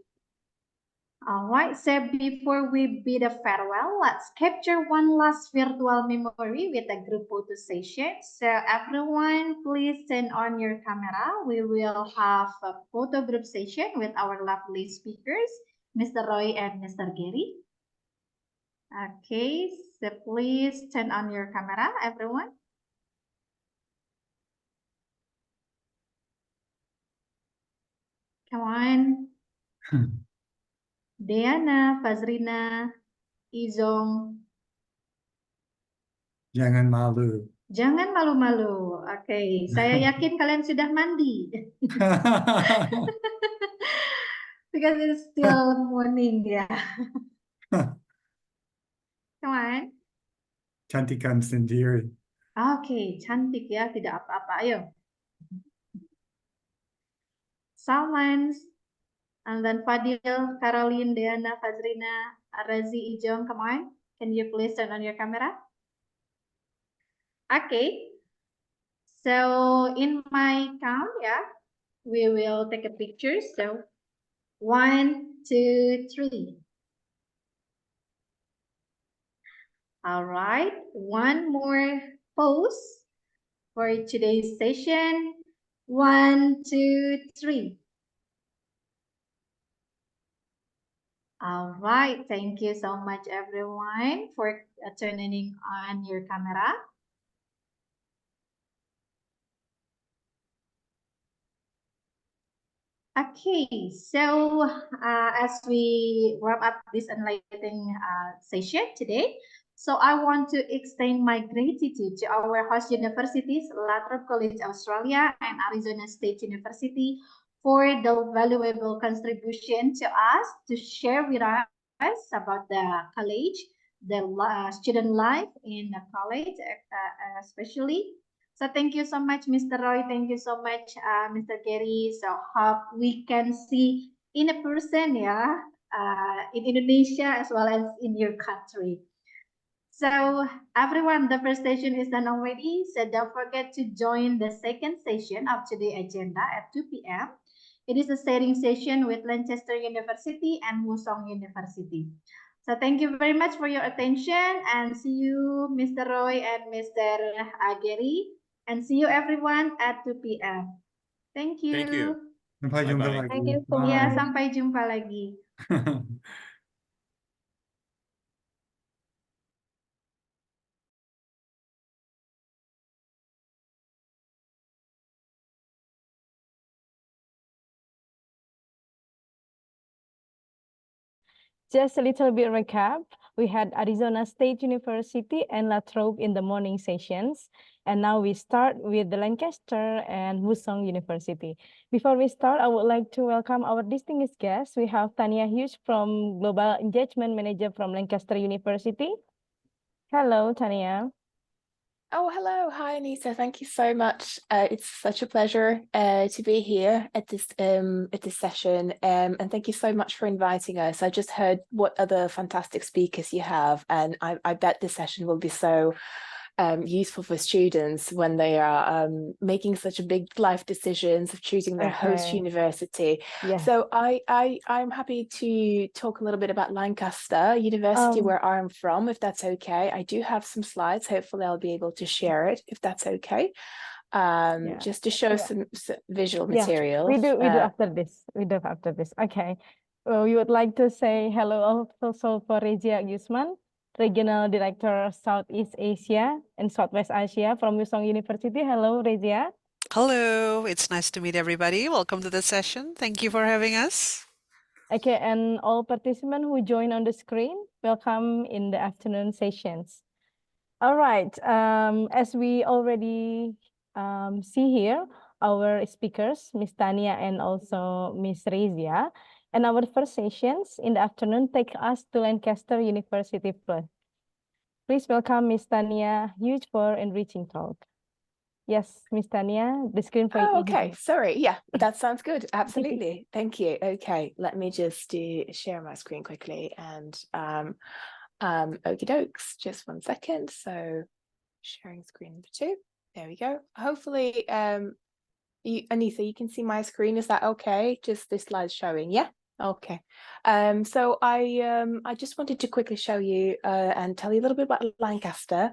All right, so before we bid a farewell, let's capture one last virtual memory with a group photo session. So everyone, please turn on your camera. We will have a photo group session with our lovely speakers, Mr. Roy and Mr. Gary. Okay, so please turn on your camera, everyone. Come on. Diana, Fazrina, Izong. Jangan malu. Jangan malu-malu. Oke, saya yakin kalian sudah mandi. Because it's still morning ya. Come on. Cantikan sendiri. Oke, cantik ya, tidak apa-apa. Ayo. Salman, and then Fadil, Caroline, Diana, Fazrina, Razi, Ijong, come on. Can you please turn on your camera? Okay. So in my count, yeah, we will take a picture. So 1, 2, 3. All right, one more pose for today's session. 1, 2, 3. All right, thank you so much everyone for turning on your camera. Okay, so as we wrap up this enlightening session today, so I want to extend my gratitude to our host universities, Lathrop College Australia and Arizona State University, for the valuable contribution to us to share with us about the college, the student life in the college, especially. So thank you so much, Mr. Roy. Thank you so much, Mr. Gary. So hope we can see in a person, yeah, in Indonesia as well as in your country. So everyone, the first session is done already. So don't forget to join the second session of today's agenda at 2 p.m. It is a sharing session with Lancaster University and Wusong University. So thank you very much for your attention and see you, Mr. Roy and Mr. Gary. And see you everyone at 2 p.m. Thank you. Thank you. Sampai jumpa Bye-bye. lagi. Thank you so Bye. Ya, much. sampai jumpa lagi. Just a little bit recap. We had Arizona State University and Lathrop in the morning sessions. And now we start with the Lancaster and Wusong University. Before we start, I would like to welcome our distinguished guests. We have Tanya Hughes from Global Engagement Manager from Lancaster University. Hello, Tanya. Oh, hello. Hi, Anita. Thank you so much. It's such a pleasure to be here at this session. And thank you so much for inviting us. I just heard what other fantastic speakers you have, and I bet this session will be so useful for students when they are making such a big life decisions of choosing their host Okay. university. Yes. So I'm happy to talk a little bit about Lancaster University, where I'm from, if that's okay. I do have some slides. Hopefully I'll be able to share it, if that's okay. Just to show some visual materials. We do after this. We do after this. Okay. We would like to say hello also for Regia Guzman, Regional Director Southeast Asia and Southwest Asia from Wusong University. Hello, Regia. Hello, it's nice to meet everybody. Welcome to the session. Thank you for having us. Okay, and all participants who join on the screen, welcome in the afternoon sessions. All right, as we already see here, our speakers, Ms. Tania and also Ms. Rezia, and our first sessions in the afternoon take us to Lancaster University first. Please welcome Ms. Tania Hughes for enriching talk. Yes, Ms. Tania, the screen for you. Oh, okay. Sorry. Yeah, that sounds good. Absolutely. Thank you. Okay, let me just share my screen quickly and okie dokes. Just 1 second. So sharing screen number 2. There we go. Hopefully Anissa, you can see my screen. Is that okay? Just this slide showing, yeah? Okay. So I just wanted to quickly show you and tell you a little bit about Lancaster.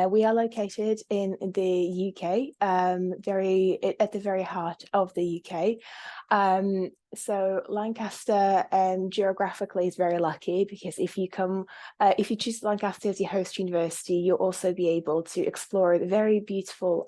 We are located in the UK, at the very heart of the UK. So Lancaster geographically is very lucky, because if you choose Lancaster as your host university, you'll also be able to explore the very beautiful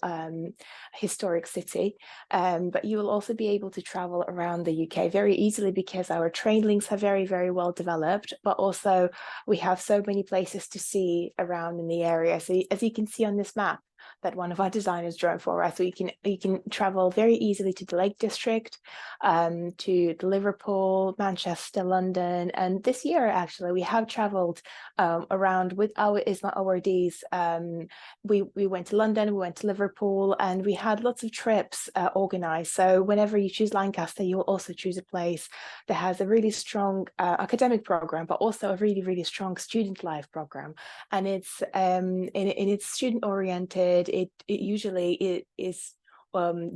historic city. But you will also be able to travel around the UK very easily, because our train links are very, very well developed, but also we have so many places to see around in the area. So as you can see on this map that one of our designers drawn for us, so you can travel very easily to the Lake District, to Liverpool, Manchester, London, and this year actually we have traveled around with our IISMA awardees. We went to London, we went to Liverpool, and we had lots of trips organized. So whenever you choose Lancaster, you will also choose a place that has a really strong academic program, but also a really, really strong student life program. And it's student oriented. It usually is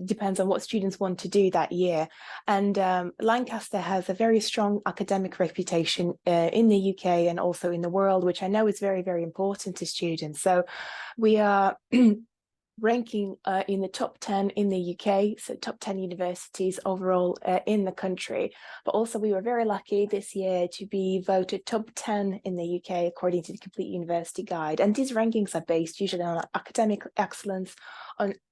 depends on what students want to do that year. And Lancaster has a very strong academic reputation in the UK and also in the world, which I know is very, very important to students. So we are ranking in the top 10 in the UK, so top 10 universities overall in the country. But also we were very lucky this year to be voted top 10 in the UK according to the Complete University Guide. And these rankings are based usually on academic excellence,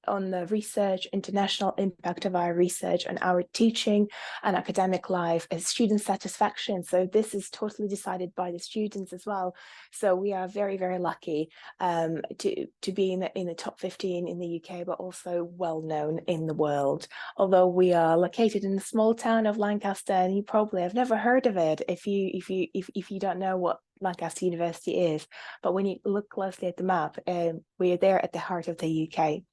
on the research, international impact of our research, and our teaching and academic life, as student satisfaction. So this is totally decided by the students as well. So we are very, very lucky to be in the top 15 in the UK, but also well known in the world. Although we are located in the small town of Lancaster, and you probably have never heard of it if you don't know what Lancaster University is. But when you look closely at the map, we are there at the heart of the UK.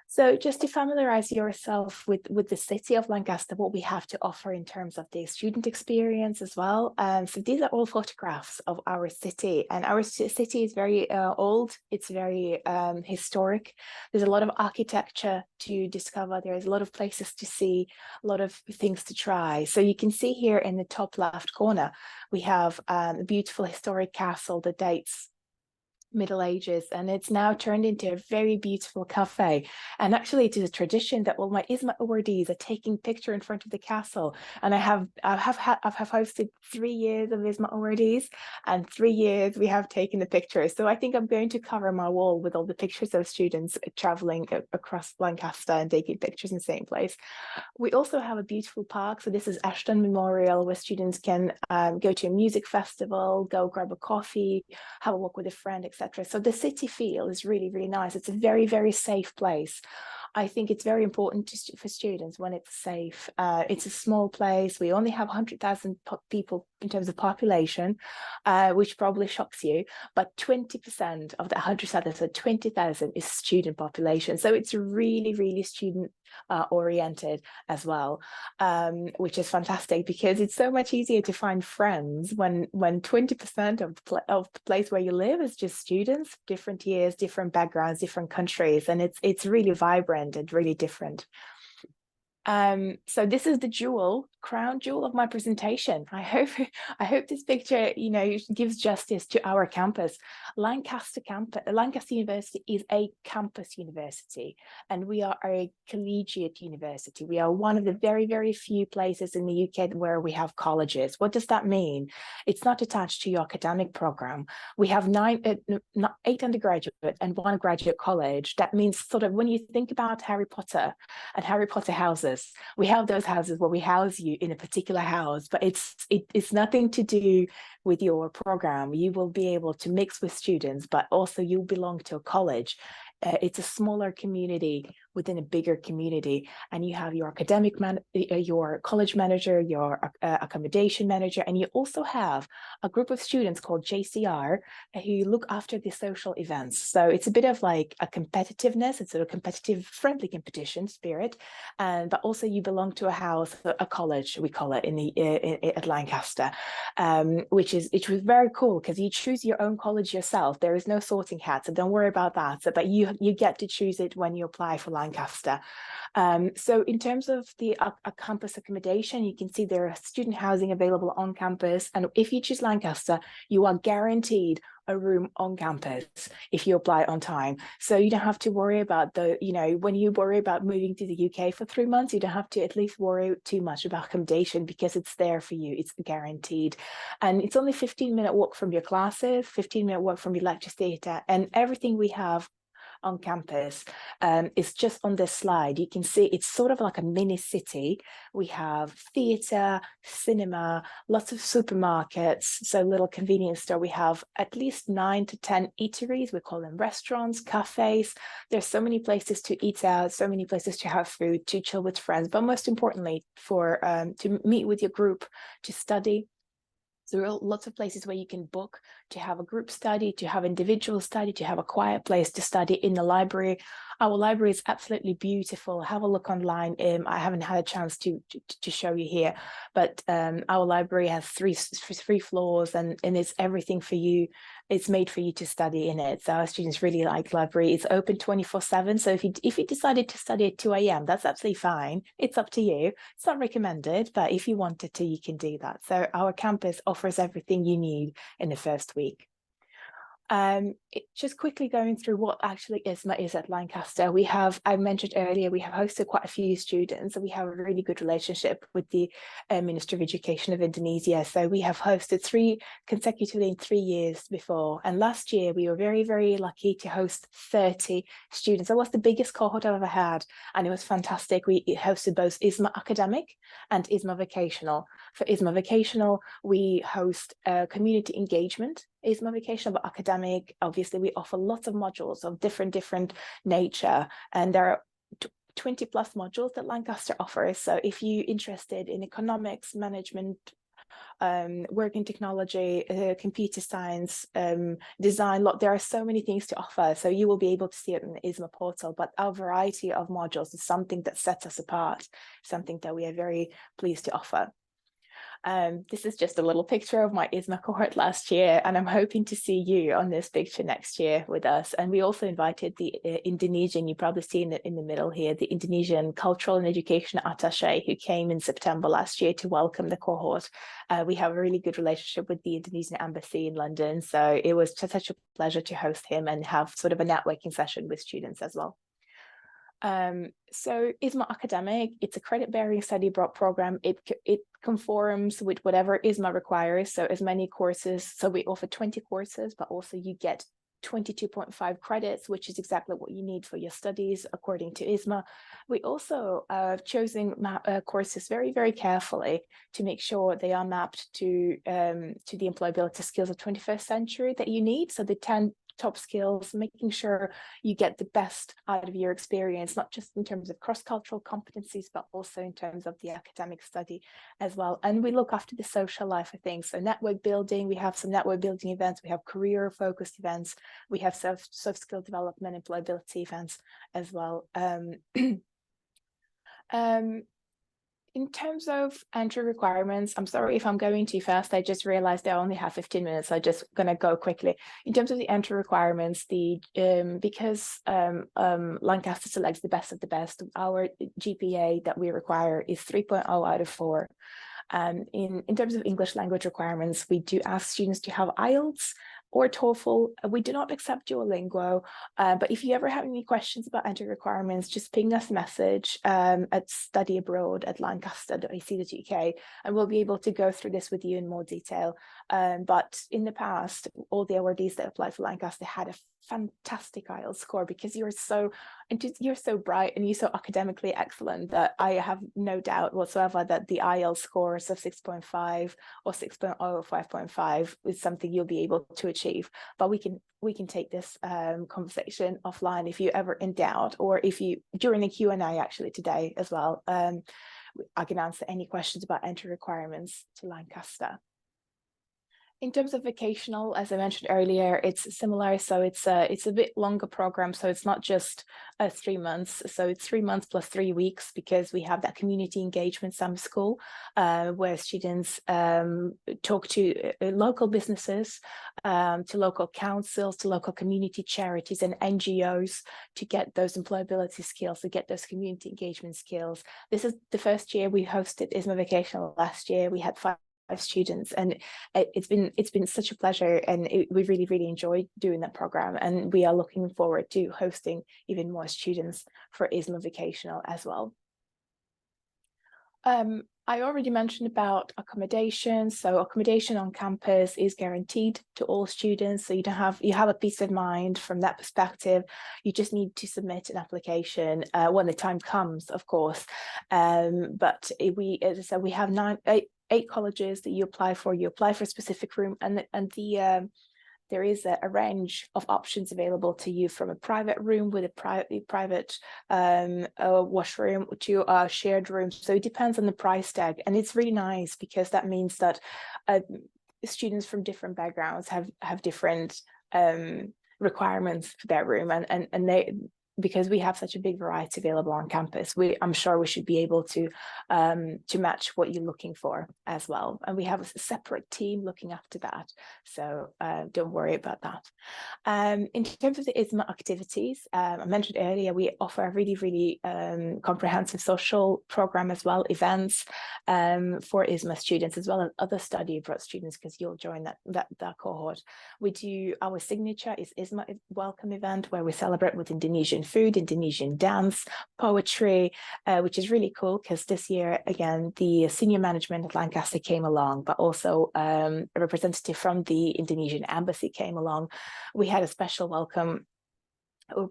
So just to familiarize yourself with the city of Lancaster, what we have to offer in terms of the student experience as well. So these are all photographs of our city, and our city is very old. It's very historic. There's a lot of architecture to discover. There's a lot of places to see, a lot of things to try. So you can see here in the top left corner, we have a beautiful historic castle that dates Middle Ages, and it's now turned into a very beautiful cafe. And actually it is a tradition that all my IISMA awardees are taking picture in front of the castle. And I have hosted 3 years of IISMA awardees, and 3 years we have taken the pictures. So I think I'm going to cover my wall with all the pictures of students traveling across Lancaster and taking pictures in the same place. We also have a beautiful park. So this is Ashton Memorial, where students can go to a music festival, go grab a coffee, have a walk with a friend, etc. So the city feel is really, really nice. It's a very, very safe place. I think it's very important for students when it's safe. It's a small place. We only have 100,000 people in terms of population, which probably shocks you, but 20% of the 100,000, so 20,000 is student population. So it's really, really student oriented as well, which is fantastic, because it's so much easier to find friends when 20% of the place where you live is just students, different years, different backgrounds, different countries, and it's really vibrant and really different. So this is the crown jewel of my presentation. I hope this picture, gives justice to our campus. Lancaster University is a campus university, and we are a collegiate university. We are one of the very, very few places in the UK where we have colleges. What does that mean? It's not attached to your academic program. We have 8 undergraduate and 1 graduate college. That means sort of when you think about Harry Potter and Harry Potter houses, we have those houses where we house you in a particular house, but it's nothing to do with your program. You will be able to mix with students, but also you belong to a college. It's a smaller community within a bigger community, and you have your your college manager, your accommodation manager, and you also have a group of students called JCR who look after the social events. So it's a bit of like a competitiveness. It's a competitive, friendly competition spirit, but also you belong to a house, a college, we call it at Lancaster, which was very cool because you choose your own college yourself. There is no sorting hat, so don't worry about that. But you get to choose it when you apply for Lancaster. Lancaster. So in terms of the campus accommodation, you can see there are student housing available on campus. And if you choose Lancaster, you are guaranteed a room on campus if you apply on time. So you don't have to worry about when you worry about moving to the UK for 3 months, you don't have to at least worry too much about accommodation because it's there for you. It's guaranteed. And it's only 15-minute walk from your classes, 15-minute walk from your lecture theatre, and everything we have on campus is just on this slide. You can see it's sort of like a mini city. We have theatre, cinema, lots of supermarkets, so little convenience store. We have at least 9 to 10 eateries. We call them restaurants, cafes. There's so many places to eat out, so many places to have food, to chill with friends, but most importantly, for to meet with your group, to study. So there are lots of places where you can book to have a group study, to have individual study, to have a quiet place to study in the library. Our library is absolutely beautiful. Have a look online. I haven't had a chance to show you here, but our library has three floors and it's everything for you. It's made for you to study in it. So our students really like library. It's open 24/7. So if you decided to study at 2 a.m., that's absolutely fine. It's up to you. It's not recommended, but if you wanted to, you can do that. So our campus offers everything you need in the first week. Just quickly going through what actually IISMA is at Lancaster. I mentioned earlier, we have hosted quite a few students, and we have a really good relationship with the Ministry of Education of Indonesia. So we have hosted 3 consecutively in 3 years before. And last year we were very, very lucky to host 30 students. That was the biggest cohort I've ever had, and it was fantastic. We hosted both IISMA Academic and IISMA Vocational. For IISMA Vocational, we host community engagement. IISMA Vocational, but academic, obviously we offer lots of modules of different nature, and there are 20 plus modules that Lancaster offers. So if you're interested in economics, management, working technology, computer science, design, there are so many things to offer. So you will be able to see it in the IISMA portal, but our variety of modules is something that sets us apart, something that we are very pleased to offer. This is just a little picture of my IISMA cohort last year, and I'm hoping to see you on this picture next year with us. And we also invited the Indonesian, you probably seen it in the middle here, the Indonesian Cultural and Education Attaché, who came in September last year to welcome the cohort. We have a really good relationship with the Indonesian Embassy in London, so it was just such a pleasure to host him and have sort of a networking session with students as well. So IISMA Academic, it's a credit-bearing study program. It conforms with whatever IISMA requires, so as many courses. So we offer 20 courses, but also you get 22.5 credits, which is exactly what you need for your studies according to IISMA. We also have chosen courses very, very carefully to make sure they are mapped to the employability skills of 21st century that you need. So the 10 top skills, making sure you get the best out of your experience, not just in terms of cross-cultural competencies, but also in terms of the academic study as well. And we look after the social life of things. So network building, we have some network building events, we have career-focused events, we have soft skill development, employability events as well. In terms of entry requirements, I'm sorry if I'm going too fast. I just realized I only have 15 minutes. So I'm just going to go quickly. In terms of the entry requirements, because Lancaster selects the best of the best, our GPA that we require is 3.0 out of 4. In terms of English language requirements, we do ask students to have IELTS or TOEFL. We do not accept Duolingo, but if you ever have any questions about entry requirements, just ping us a message at studyabroad@lancaster.ac.uk, and we'll be able to go through this with you in more detail. But in the past, all the awardees that applied for Lancaster had a fantastic IELTS score because you're so bright and you're so academically excellent that I have no doubt whatsoever that the IELTS scores of 6.5 or 6.0 or 5.5 is something you'll be able to achieve. But we can take this conversation offline if you're ever in doubt, or if you during the Q&A actually today as well. I can answer any questions about entry requirements to Lancaster. In terms of vocational, as I mentioned earlier, it's similar. So it's a bit longer program. So it's not just 3 months. So it's 3 months plus 3 weeks, because we have that community engagement summer school where students talk to local businesses, to local councils, to local community charities and NGOs to get those employability skills, to get those community engagement skills. This is the first year we hosted IISMA Vocational. Last year we had 5 students, and it's been such a pleasure, and we really enjoyed doing that program, and we are looking forward to hosting even more students for IISMA Vocational as well. I already mentioned about accommodation. So accommodation on campus is guaranteed to all students. So you have a peace of mind from that perspective. You just need to submit an application when the time comes, of course. But as I said, we have 8 colleges that you apply for. You apply for a specific room, and there is a range of options available to you, from a private room with a private washroom to a shared room. So it depends on the price tag, and it's really nice because that means that students from different backgrounds have different requirements for their room, and they, because we have such a big variety available on campus, I'm sure we should be able to match what you're looking for as well. And we have a separate team looking after that, so don't worry about that. In terms of the IISMA activities, I mentioned earlier, we offer a really comprehensive social program as well, events for IISMA students, as well as other study abroad students, because you'll join that cohort. We do, our signature is IISMA Welcome event, where we celebrate with Indonesian food, Indonesian dance, poetry, which is really cool, because this year, again, the senior management at Lancaster came along, but also a representative from the Indonesian embassy came along. We had a special welcome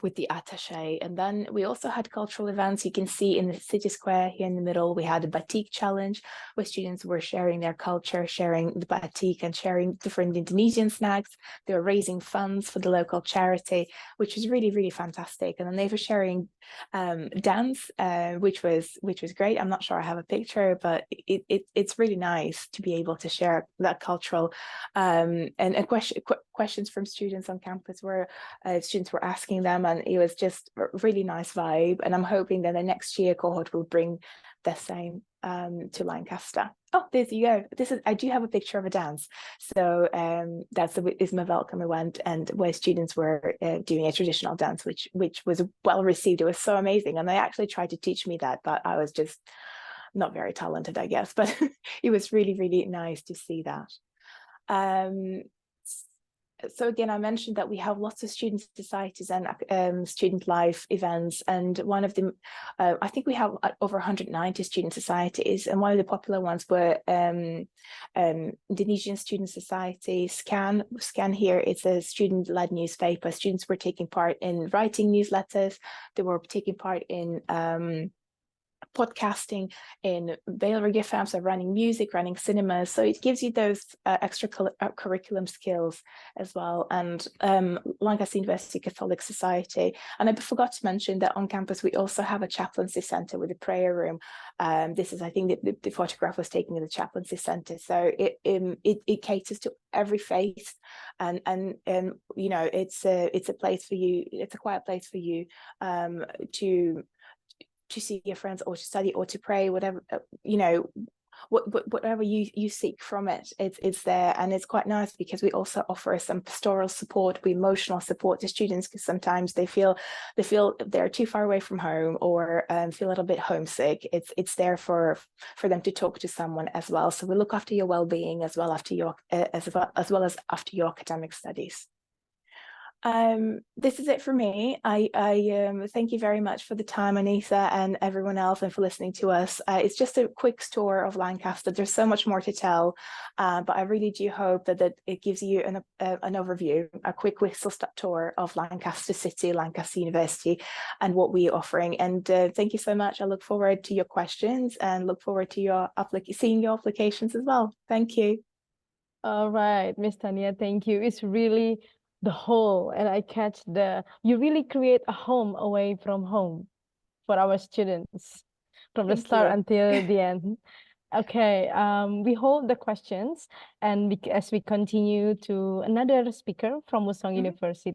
with the attaché, and then we also had cultural events. You can see in the city square here in the middle, we had a batik challenge where students were sharing their culture, sharing the batik and sharing different Indonesian snacks. They were raising funds for the local charity, which was really fantastic. And then they were sharing dance, which was great. I'm not sure I have a picture, but it's really nice to be able to share that cultural and questions from students on campus, where students were asking them, and it was just a really nice vibe. And I'm hoping that the next year cohort will bring the same to Lancaster. Oh, there you go. I do have a picture of a dance. So that's the IISMA Welcome event, and where students were doing a traditional dance, which was well received. It was so amazing, and they actually tried to teach me that, but I was just not very talented, I guess. But it was really nice to see that. So again, I mentioned that we have lots of student societies and student life events, and one of them, I think we have over 190 student societies, and one of the popular ones were Indonesian Student Society, Scan here. It's a student-led newspaper. Students were taking part in writing newsletters. They were taking part in podcasting, in Baylor GIFAM, so running music, running cinemas. So it gives you those extra curriculum skills as well. And Lancaster University Catholic Society. And I forgot to mention that on campus, we also have a chaplaincy center with a prayer room. This is, I think, the photograph was taken in the chaplaincy center. So it caters to every faith, and you know, it's a place for you. It's a quiet place for you to see your friends, or to study, or to pray, whatever, you know, whatever you seek from it, it's there. And it's quite nice because we also offer some pastoral support, emotional support to students, because sometimes they feel they're too far away from home, or feel a little bit homesick. It's there for them to talk to someone as well. So we look after your well-being as well, after your as well as after your academic studies. This is it for me. I thank you very much for the time, Anissa, and everyone else, and for listening to us. It's just a quick tour of Lancaster. There's so much more to tell, but I really do hope that it gives you an overview, a quick whistle-stop tour of Lancaster City, Lancaster University, and what we're offering. And thank you so much. I look forward to your questions, and look forward to seeing your applications as well. Thank you. All right, Miss Tania, thank you. It's really the whole, and I catch you really create a home away from home for our students from the start until the end. Okay, we hold the questions, and as we continue to another speaker from Wusong University.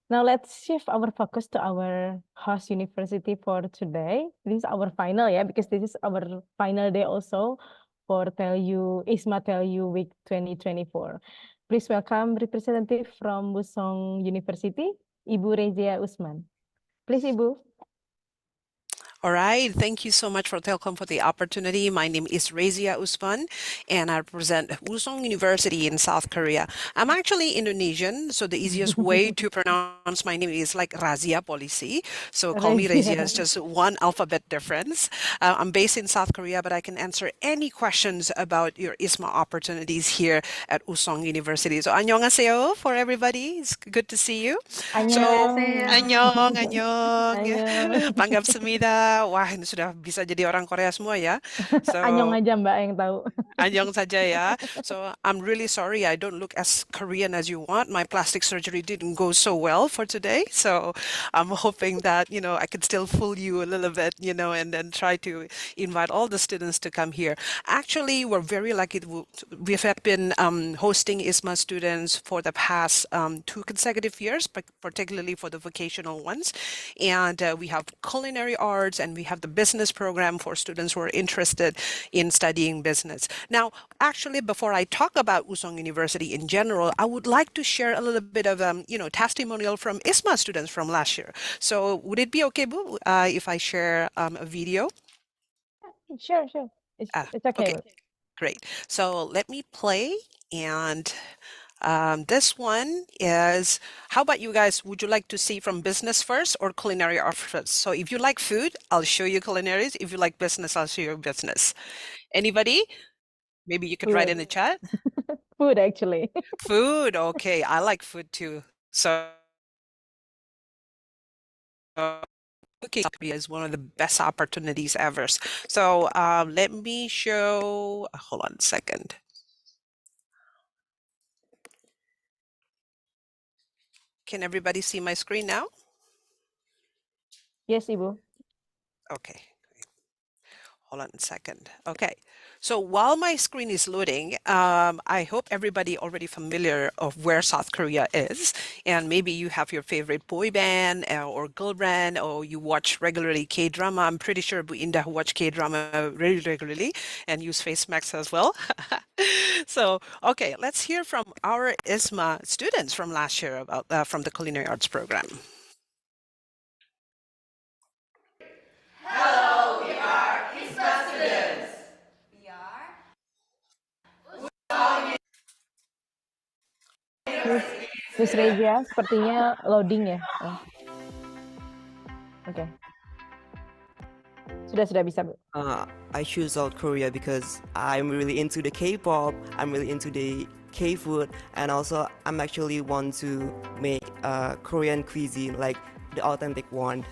Now let's shift our focus to our host university for today. This is our final, because this is our final day also for IISMA TELU Week 2024. Please welcome representative from Wusong University, Ibu Rezia Usman. Please, Ibu. All right, thank you so much for Telkom for the opportunity. My name is Rezia Usman, and I represent Wusong University in South Korea. I'm actually Indonesian, so the easiest way to pronounce my name is like Razia Polisi. So call me Rezia, it's just one alphabet difference. I'm based in South Korea, but I can answer any questions about your ISMA opportunities here at Wusong University. So annyeonghaseyo for everybody. It's good to see you. Annyeonghaseyo. Annyeong. Banggapsamnida. Wah, ini sudah bisa jadi orang Korea semua ya. Annyeong aja Mbak yang tahu. Annyeong saja ya. So I'm really sorry I don't look as Korean as you want. My plastic surgery didn't go so well for today. So I'm hoping that, I could still fool you a little bit, and then try to invite all the students to come here. Actually, we're very lucky. We have been hosting ISMA students for the past 2 consecutive years, particularly for the vocational ones. And we have culinary arts, and we have the business program for students who are interested in studying business. Now, actually, before I talk about Wusong University in general, I would like to share a little bit of, testimonial from ISMA students from last year. So would it be okay, Bu, if I share a video? Sure. It's okay. Okay, great. So let me play, and this one is, how about you guys? Would you like to see from business first or culinary art first? So if you like food, I'll show you culinaries. If you like business, I'll show you business. Anybody? Maybe you could write in the chat. Food, actually. Food, okay. I like food too. So cooking is one of the best opportunities ever. So let me show, hold on a second. Can everybody see my screen now? Yes, Ibu. Okay. Hold on a second. Okay. So while my screen is loading, I hope everybody already familiar of where South Korea is, and maybe you have your favorite boy band or girl band, or you watch regularly K-drama. I'm pretty sure Bu Indah watch K-drama very regularly and use face masks as well. So, okay, let's hear from our ISMA students from last year about from the culinary arts program. Hello, we are ISMA students. We are Miss Rezia, sepertinya loading ya. Oh. Oke. Sudah bisa, Bu. I choose South Korea because I'm really into the K-pop, I'm really into the K-food, and also I'm actually want to make Korean cuisine, like the authentic one.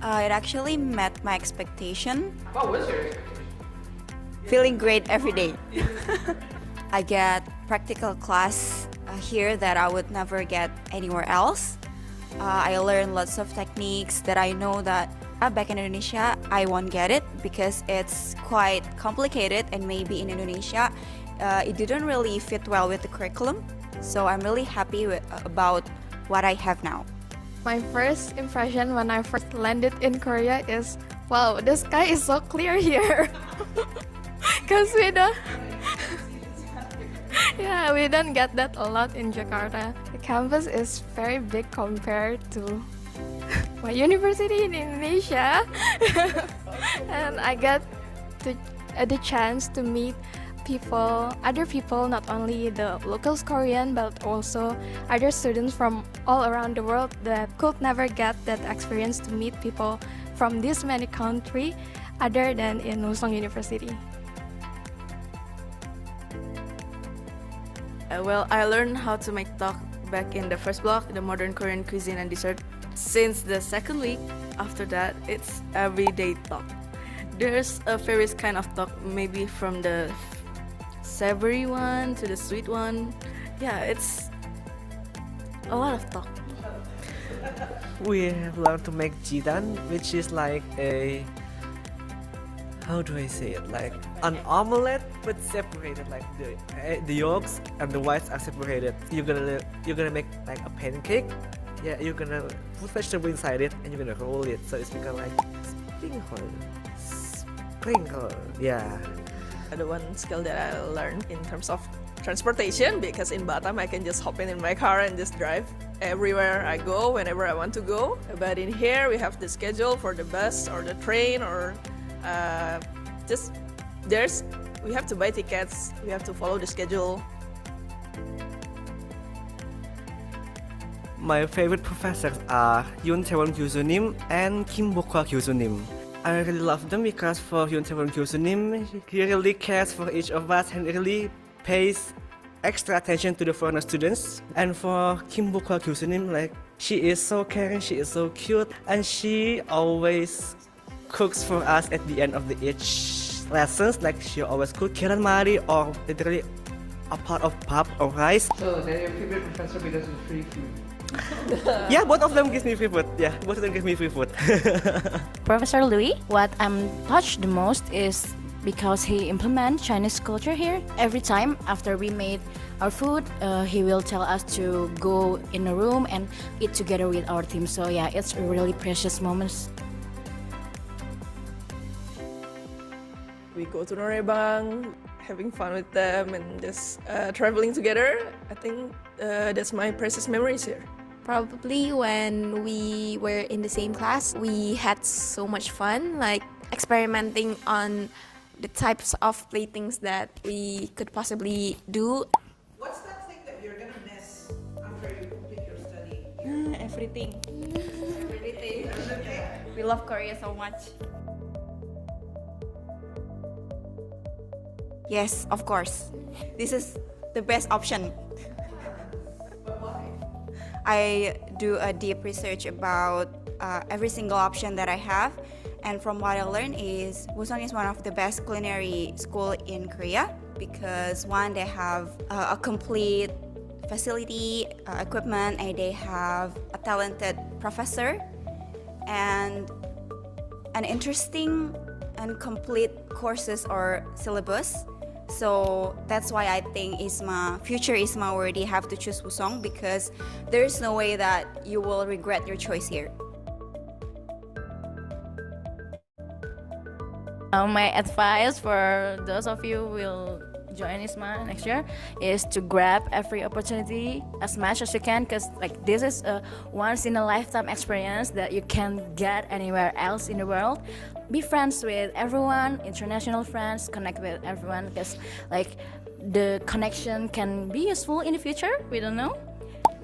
It actually met my expectation. What was your expectation? Feeling great every day. I get practical class here that I would never get anywhere else. I learn lots of techniques that I know that back in Indonesia I won't get it because it's quite complicated, and maybe in Indonesia it didn't really fit well with the curriculum. So I'm really happy about what I have now. My first impression when I first landed in Korea is, wow, the sky is so clear here. Because we don't get that a lot in Jakarta. The campus is very big compared to my university in Indonesia. And I got the chance to meet other people, not only the locals Korean, but also other students from all around the world that could never get that experience to meet people from this many countries other than in Wusong University. Well, I learned how to make tteok back in the first block, the modern Korean cuisine and dessert. Since the second week, after that, it's everyday tteok. There's a various kind of tteok, maybe from the savory one to the sweet one. Yeah, it's a lot of tteok. We have learned to make jidan, which is like a, how do I say it, like an omelette but separated, like the yolks and the whites are separated. You're gonna make like a pancake. Yeah, you're gonna put vegetable inside it and you're gonna roll it, so it's become like sprinkle. Yeah. The one skill that I learned in terms of transportation, because in Batam I can just hop in my car and just drive everywhere I go whenever I want to go. But in here we have the schedule for the bus or the train, or we have to buy tickets, we have to follow the schedule. My favorite professors are Yoon Taewon Gyosunim and Kim Bokwa Gyosunim. I really love them because for Yoon Taewon Gyosunim, he really cares for each of us and really pays extra attention to the foreigner students. And for Kim Bokwa Gyosunim, like, she is so caring, she is so cute, and she always cooks for us at the end of each lessons. Like, she always cook keran mari or literally a pot of pap or rice. So they're your favorite professor because of free food? Yeah, both of them give me free food. Yeah, both of them give me free food. Professor Louis, what I'm touched the most is because he implements Chinese culture here. Every time after we made our food, he will tell us to go in a room and eat together with our team. So yeah, it's a really precious moments. We go to Norebang, having fun with them and just traveling together. I think that's my precious memories here. Probably when we were in the same class, we had so much fun, like experimenting on the types of playthings that we could possibly do. What's that thing that you're gonna miss after you complete your study? Everything. Everything. We love Korea so much. Yes, of course. This is the best option. I do a deep research about every single option that I have, and from what I learned is Busan is one of the best culinary school in Korea because one, they have a complete facility, equipment, and they have a talented professor and an interesting and complete courses or syllabus. So that's why I think future IISMA already have to choose Wusong, because there's no way that you will regret your choice here. My advice for those of you who will join IISMA next year is to grab every opportunity as much as you can, because like this is a once in a lifetime experience that you can get anywhere else in the world. Be friends with everyone, international friends, connect with everyone, because like the connection can be useful in the future. We don't know.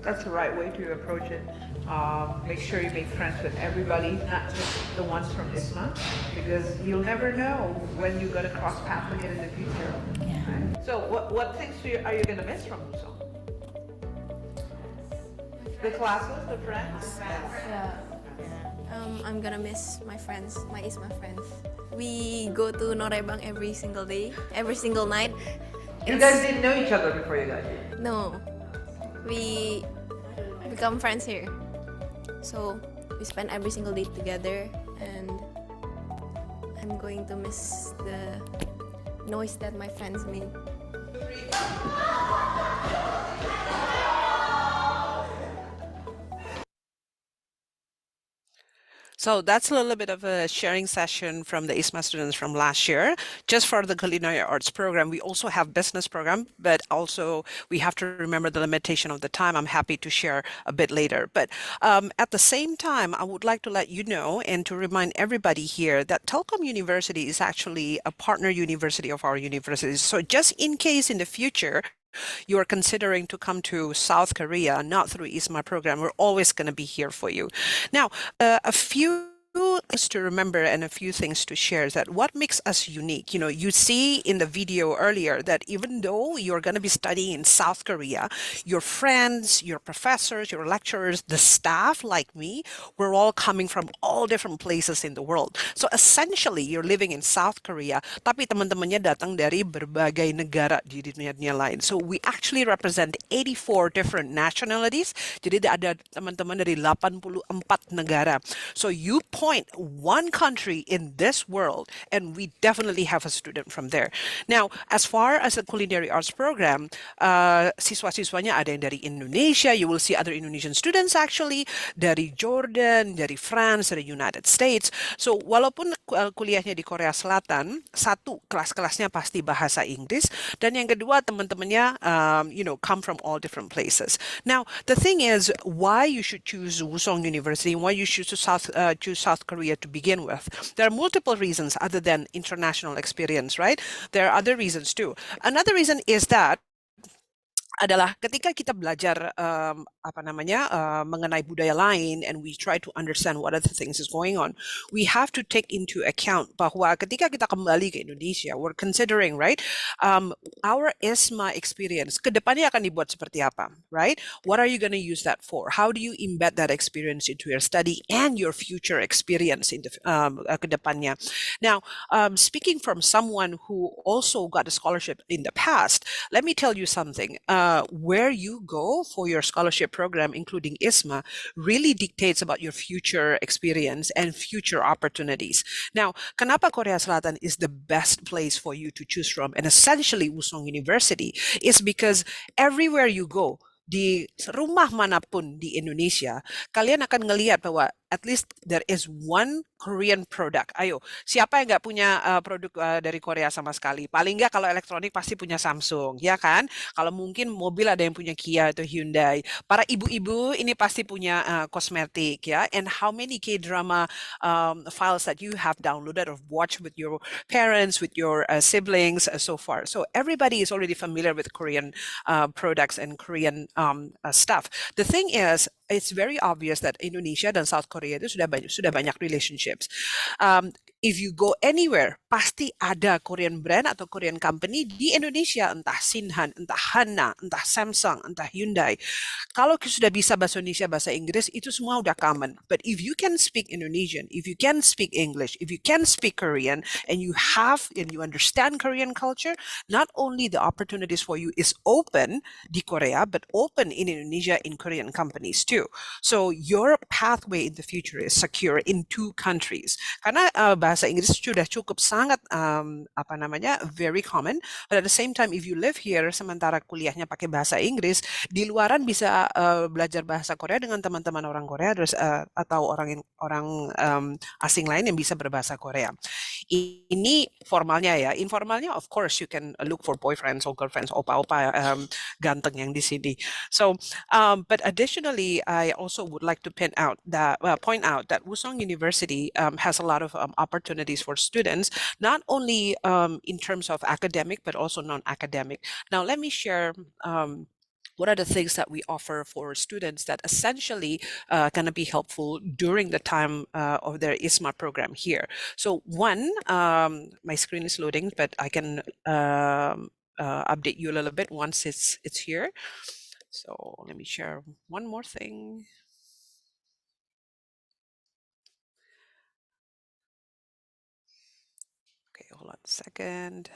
That's the right way to approach it. Make sure you make friends with everybody, not just the ones from IISMA, because you'll never know when you're going to cross paths again in the future. Yeah. Right? So what things are you going to miss from Wusong? The classes, the friends? Yeah. I'm gonna miss my friends, my IISMA friends. We go to Norebang every single day, every single night. You guys didn't know each other before you got here? No. We become friends here. So we spend every single day together, and I'm going to miss the noise that my friends make. So that's a little bit of a sharing session from the IISMA students from last year. Just for the culinary arts program, we also have business program, but also we have to remember the limitation of the time. I'm happy to share a bit later. But at the same time, I would like to let you know and to remind everybody here that Telkom University is actually a partner university of our universities. So just in case in the future, you are considering to come to South Korea, not through IISMA program, we're always going to be here for you. Now, a few things to remember and a few things to share is that what makes us unique. You know, you see in the video earlier that even though you're going to be studying in South Korea, your friends, your professors, your lecturers, the staff like me, we're all coming from all different places in the world. So essentially, you're living in South Korea, tapi teman-temannya datang dari berbagai negara di dunia lain. So we actually represent 84 different nationalities. Jadi ada teman-teman dari 84 negara. So you point one country in this world, and we definitely have a student from there. Now, as far as the culinary arts program, siswa-siswanya ada yang dari Indonesia. You will see other Indonesian students actually, dari Jordan, dari France, dari United States. So walaupun kuliahnya di Korea Selatan, satu kelas-kelasnya pasti bahasa Inggris, dan yang kedua teman-temannya come from all different places. Now, the thing is why you should choose Wusong University and why you should choose South Korea to begin with. There are multiple reasons other than international experience, right? There are other reasons too. Another reason is that adalah ketika kita belajar mengenai budaya lain and we try to understand what other things is going on, we have to take into account bahwa ketika kita kembali ke Indonesia, we're considering, right, our IISMA experience ke depannya akan dibuat seperti apa, right? What are you going to use that for? How do you embed that experience into your study and your future experience in the ke depannya? Now, speaking from someone who also got a scholarship in the past, let me tell you something. Where you go for your scholarship program, including IISMA, really dictates about your future experience and future opportunities. Now, kenapa Korea Selatan is the best place for you to choose from, and essentially Wusong University, is because everywhere you go, di rumah manapun di Indonesia, kalian akan ngelihat bahwa at least there is one Korean product. Ayo, siapa yang nggak punya produk dari Korea sama sekali? Paling nggak kalau elektronik pasti punya Samsung, ya kan? Kalau mungkin mobil ada yang punya Kia atau Hyundai. Para ibu-ibu ini pasti punya kosmetik, ya. And how many K-drama files that you have downloaded or watched with your parents, with your siblings, so far. So everybody is already familiar with Korean products and Korean stuff. The thing is, it's very obvious that Indonesia dan South Korea itu sudah banyak relationships. If you go anywhere, pasti ada Korean brand atau Korean company di Indonesia, entah Sinhan, entah Hana, entah Samsung, entah Hyundai. Kalau sudah bisa bahasa Indonesia, bahasa Inggris, itu semua udah common. But if you can speak Indonesian, if you can speak English, if you can speak Korean, and you understand Korean culture, not only the opportunities for you is open di Korea, but open in Indonesia in Korean companies too. So your pathway in the future is secure in two countries. Karena bahasa Inggris sudah cukup sangat very common. But at the same time, if you live here, sementara kuliahnya pakai bahasa Inggris, di luaran bisa belajar bahasa Korea dengan teman-teman orang Korea atau orang asing lain yang bisa berbahasa Korea. Ini formalnya ya. Informalnya, of course, you can look for boyfriends or girlfriends, opa-opa ganteng yang di sini. So, but additionally, I also would like to point out that Wusong University has a lot of opportunities for students, not only in terms of academic, but also non-academic. Now, let me share what are the things that we offer for students that essentially going to be helpful during the time of their IISMA program here. So one, my screen is loading, but I can update you a little bit once it's here. So let me share one more thing. Okay, hold on a second.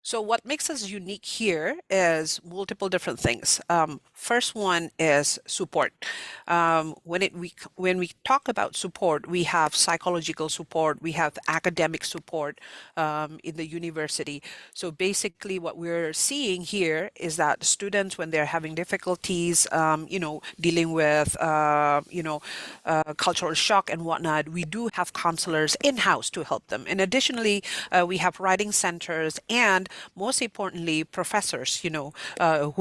So what makes us unique here is multiple different things. First one is support. When we talk about support, we have psychological support, we have academic support in the university. So basically what we're seeing here is that students, when they're having difficulties, dealing with, cultural shock and whatnot, we do have counselors in-house to help them. And additionally, we have writing centers and most importantly, professors, who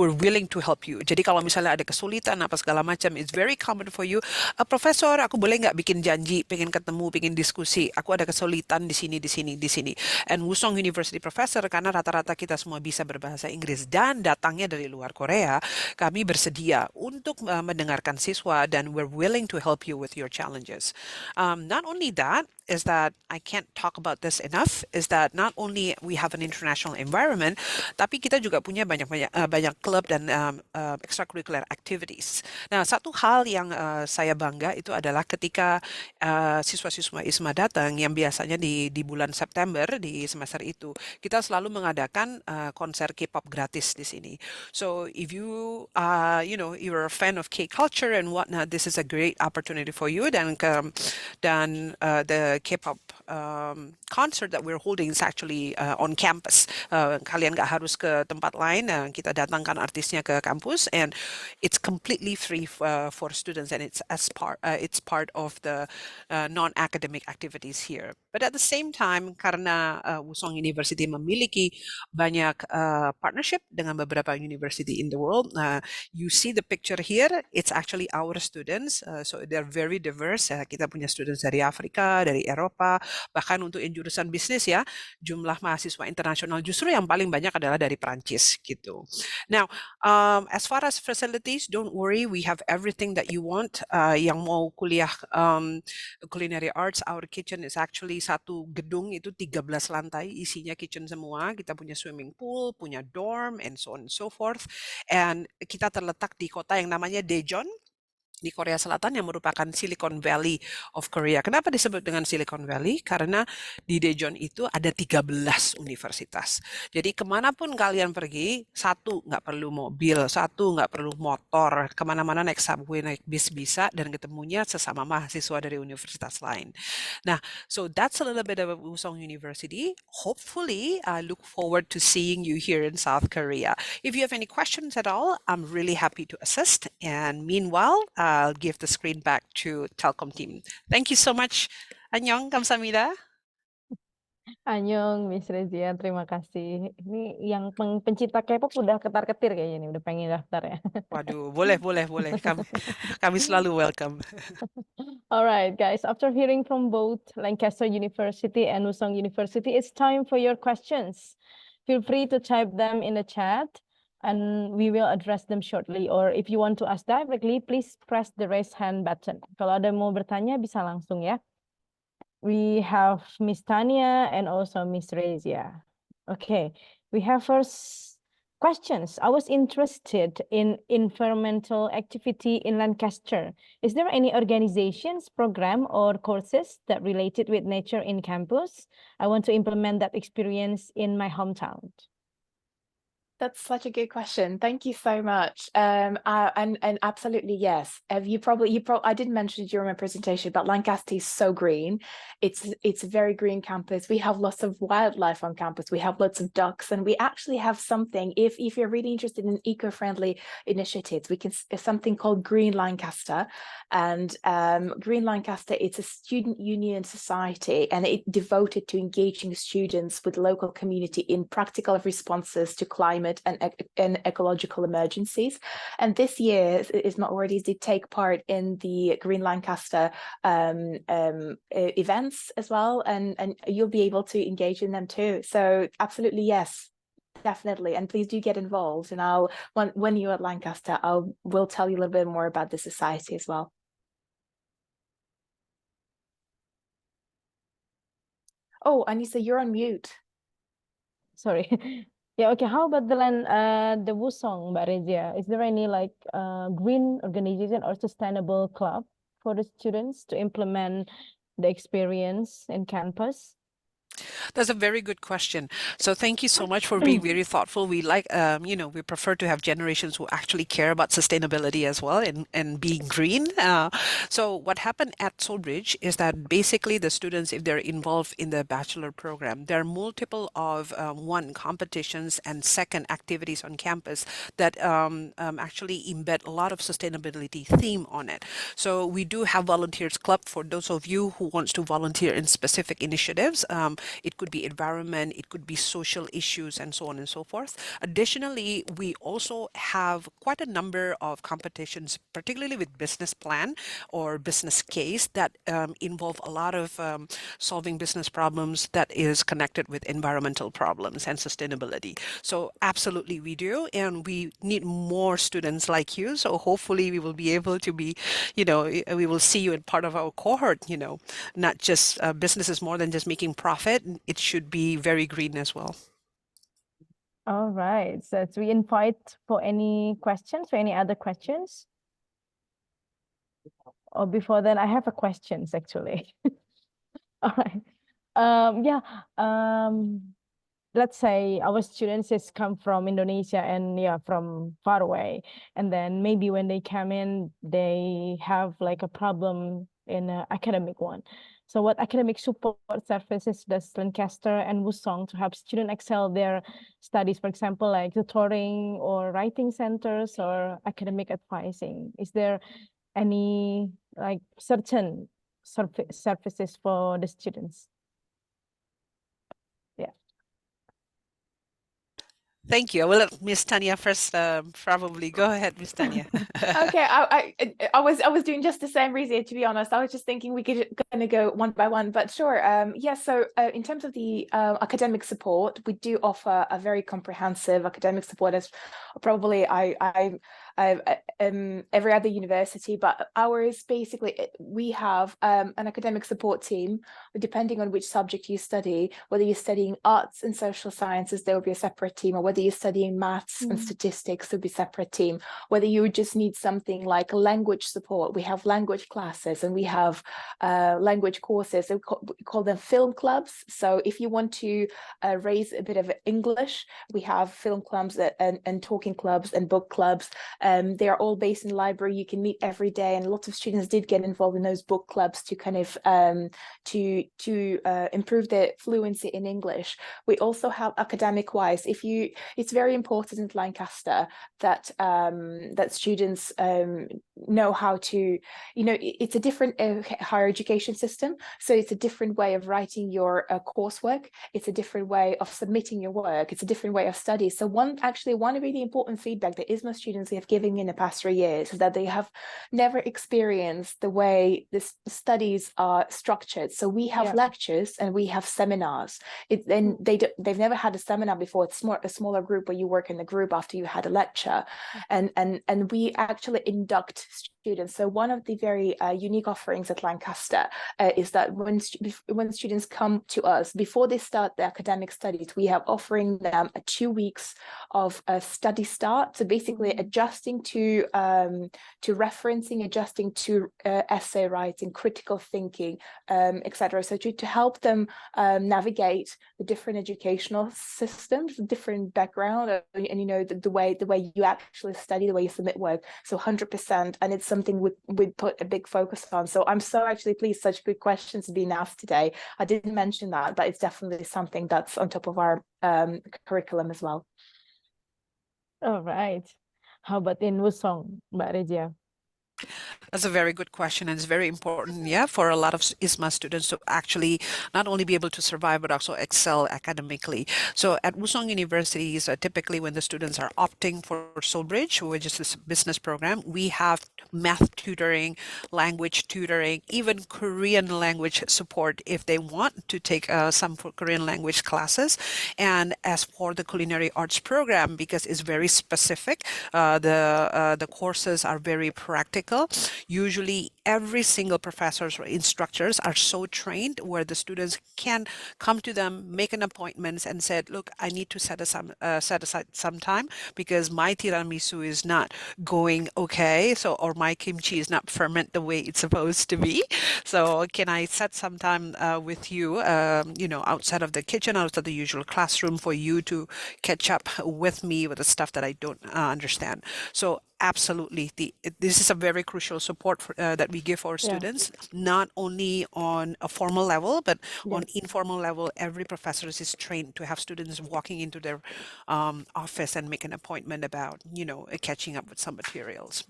are willing to help you. Jadi kalau misalnya ada kesulitan apa segala macam, it's very common for you. Profesor, aku boleh nggak bikin janji, pengen ketemu, pengen diskusi. Aku ada kesulitan di sini, di sini, di sini. And Wusong University Professor, karena rata-rata kita semua bisa berbahasa Inggris dan datangnya dari luar Korea, kami bersedia untuk mendengarkan siswa dan we're willing to help you with your challenges. Not only that, is that I can't talk about this enough, is that not only we have an international environment, tapi kita juga punya banyak klub dan extracurricular activities. Nah, satu hal yang saya bangga itu adalah ketika siswa-siswa IISMA datang, yang biasanya di bulan September di semester itu, kita selalu mengadakan konser K-pop gratis di sini. So if you you're a fan of K-culture and whatnot, this is a great opportunity for you. Dan the K-pop concert that we're holding is actually on campus. Kalian nggak harus ke tempat lain. Kita datangkan artisnya ke kampus, and it's completely free for students, and it's part of the non-academic activities here. But at the same time, karena Wusong University memiliki banyak partnership dengan beberapa university in the world, you see the picture here. It's actually our students, so they're very diverse. Kita punya students dari Afrika, dari Eropa, bahkan untuk jurusan bisnis ya, jumlah mahasiswa internasional justru yang paling banyak adalah dari Prancis gitu. Now, as far as facilities, don't worry, we have everything that you want. Yang mau kuliah culinary arts, our kitchen is actually satu gedung itu 13 lantai, isinya kitchen semua. Kita punya swimming pool, punya dorm, and so on and so forth. And kita terletak di kota yang namanya Daejeon di Korea Selatan, yang merupakan Silicon Valley of Korea. Kenapa disebut dengan Silicon Valley? Karena di Daejeon itu ada 13 universitas. Jadi kemanapun kalian pergi, satu nggak perlu mobil, satu nggak perlu motor, kemana-mana naik subway, naik bis bisa, dan ketemunya sesama mahasiswa dari universitas lain. Nah, so that's a little bit of Wusong University. Hopefully, I look forward to seeing you here in South Korea. If you have any questions at all, I'm really happy to assist. And meanwhile, I'll give the screen back to Telkom team. Thank you so much. Annyeong, kamsahamnida. Annyeong, Miss Rezia, terima kasih. Ini yang pencinta K-pop udah ketar-ketir kayaknya nih, udah pengen daftar ya. Waduh, boleh. Kami selalu welcome. All right, guys, after hearing from both Lancaster University and Wusong University, it's time for your questions. Feel free to type them in the chat, and we will address them shortly. Or if you want to ask directly, please press the raise hand button. Kalau ada yang mau bertanya, bisa langsung ya. We have Miss Tania and also Miss Rezia. Okay, we have first questions. I was interested in environmental activity in Lancaster. Is there any organizations, program, or courses that related with nature in campus? I want to implement that experience in my hometown. That's such a good question. Thank you so much. And absolutely yes. I didn't mention it during my presentation, but Lancaster is so green. It's a very green campus. We have lots of wildlife on campus. We have lots of ducks, and we actually have something. If you're really interested in eco-friendly initiatives, something called Green Lancaster, and Green Lancaster. It's a student union society, and it's devoted to engaging students with local community in practical responses to climate and ecological emergencies. And this year, IISMA already did take part in the Green Lancaster events as well, and you'll be able to engage in them too. So absolutely, yes, definitely. And please do get involved. And when you're at Lancaster, we'll tell you a little bit more about the society as well. Oh, Anissa, you're on mute. Sorry. Yeah, okay. How about the Wusong, Mbak Rezia? Is there any green organization or sustainable club for the students to implement the experience in campus? That's a very good question. So thank you so much for being very thoughtful. We like, we prefer to have generations who actually care about sustainability as well and being green. So what happened at Soulbridge is that basically the students, if they're involved in the bachelor program, there are multiple of one, competitions, and second, activities on campus that actually embed a lot of sustainability theme on it. So we do have volunteers club for those of you who wants to volunteer in specific initiatives. it could be environment, it could be social issues, and so on and so forth. Additionally, we also have quite a number of competitions, particularly with business plan or business case that involve a lot of solving business problems that is connected with environmental problems and sustainability. So absolutely we do, and we need more students like you. So hopefully we will be able to be, we will see you in part of our cohort, not just business is more than just making profit. It should be very green as well. All right. So we invite for any questions or any other questions? Or before then, I have a questions actually. All right. Yeah. Let's say our students has come from Indonesia and from far away, and then maybe when they come in, they have like a problem in an academic one. So what academic support services does Lancaster and Wusong to help students excel their studies? For example, like tutoring or writing centers or academic advising. Is there any like certain services for the students? Yeah. Thank you. I will let Miss Tanya first, probably. Go ahead, Miss Tanya. Okay, I was doing just the same, Rizia, to be honest. I was just thinking we could gonna go one by one, but sure. Yeah, so in terms of the academic support, we do offer a very comprehensive academic support, as probably every other university, but ours basically, we have an academic support team, depending on which subject you study. Whether you're studying arts and social sciences, there will be a separate team, or whether you're studying maths and statistics, there'll be a separate team. Whether you just need something like language support, we have language classes and we have language courses. We call them film clubs. So if you want to raise a bit of English, we have film clubs and talking clubs and book clubs. They are all based in the library. You can meet every day, and lots of students did get involved in those book clubs to kind of to improve their fluency in English. We also have academic-wise. It's very important in Lancaster that that students know how to, it's a different higher education system, so it's a different way of writing your coursework. It's a different way of submitting your work. It's a different way of study. So one really important feedback that IISMA students have given me in the past 3 years is that they have never experienced the way the studies are structured. So we have lectures and we have seminars. They've never had a seminar before. It's more a smaller group where you work in the group after you had a lecture, and we actually induct students. So one of the very unique offerings at Lancaster is that when students come to us before they start their academic studies, we have offering them 2 weeks of a study start. So basically adjusting to referencing, adjusting to essay writing, critical thinking, etc. So to help them navigate the different educational systems, different background, and the way you actually study, the way you submit work. So 100%, and it's something we put a big focus on. So I'm so actually pleased such good questions being asked today. I didn't mention that, but it's definitely something that's on top of our curriculum as well. All right. How about in Wusong, Mbak Regia? That's a very good question, and it's very important, for a lot of IISMA students to actually not only be able to survive, but also excel academically. So at Wusong universities, typically when the students are opting for Soulbridge, which is this business program, we have math tutoring, language tutoring, even Korean language support if they want to take some Korean language classes. And as for the culinary arts program, because it's very specific, the courses are very practical. Usually every single professors or instructors are so trained where the students can come to them, make an appointment and said, look, I need to set aside some time because my tiramisu is not going okay. So, or my kimchi is not ferment the way it's supposed to be. So can I set some time with you, outside of the kitchen, outside the usual classroom for you to catch up with me with the stuff that I don't understand. So absolutely, this is a very crucial support that we give our students, not only on a formal level, but on informal level. Every professor is trained to have students walking into their office and make an appointment about, catching up with some materials.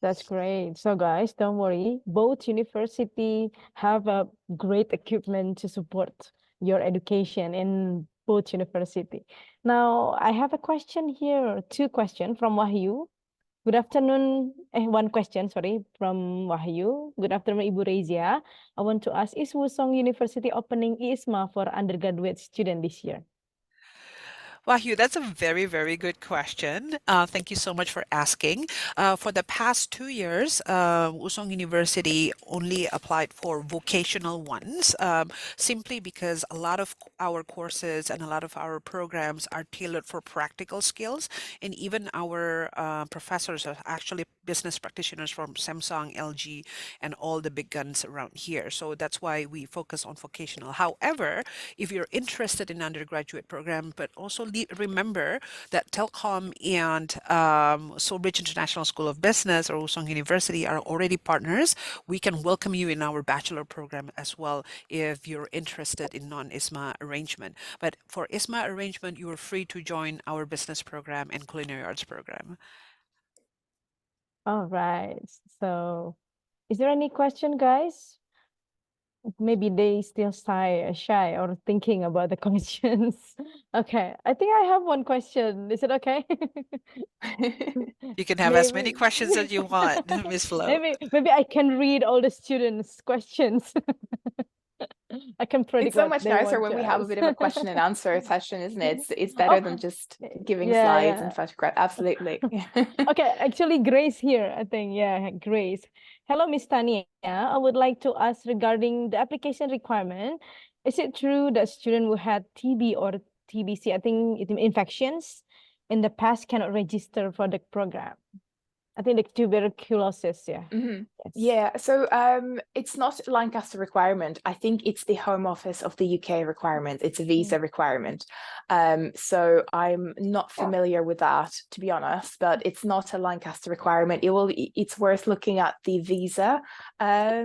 That's great. So guys, don't worry. Both university have a great equipment to support your education in both university. Now, I have a question here, two questions from Wahyu. Good afternoon. One question, sorry, from Wahyu. Good afternoon, Ibu Rezia. I want to ask, is Wusong University opening IISMA for undergraduate student this year? Wahyu, that's a very, very good question. Thank you so much for asking. For the past 2 years, Wusong University only applied for vocational ones, simply because a lot of our courses and a lot of our programs are tailored for practical skills. And even our professors are actually business practitioners from Samsung, LG, and all the big guns around here. So that's why we focus on vocational. However, if you're interested in undergraduate program, but also remember that Telkom and Soulbridge International School of Business or Wusong University are already partners. We can welcome you in our bachelor program as well if you're interested in non-ISMA arrangement. But for ISMA arrangement, you are free to join our business program and culinary arts program. All right. So, is there any question, guys? Maybe they still shy or thinking about the questions. Okay, I think I have one question. Is it okay? You can have as many questions as you want, Miss Flo. Maybe I can read all the students' questions. I can predict It's so what much they nicer want when to we have a ask. bit of a question and answer session, isn't it? It's better than just giving slides and photograph. Absolutely. Okay, actually, Grace here, I think. Yeah, Grace. Hello, Miss Tania. I would like to ask regarding the application requirement. Is it true that student who had TB or TBC, I think infections, in the past cannot register for the program? I think the tuberculosis, yeah. Mm-hmm. Yes. Yeah, so it's not a Lancaster requirement. I think it's the Home Office of the UK requirement. It's a visa requirement. So I'm not familiar with that, to be honest, but it's not a Lancaster requirement. It's worth looking at the visa, I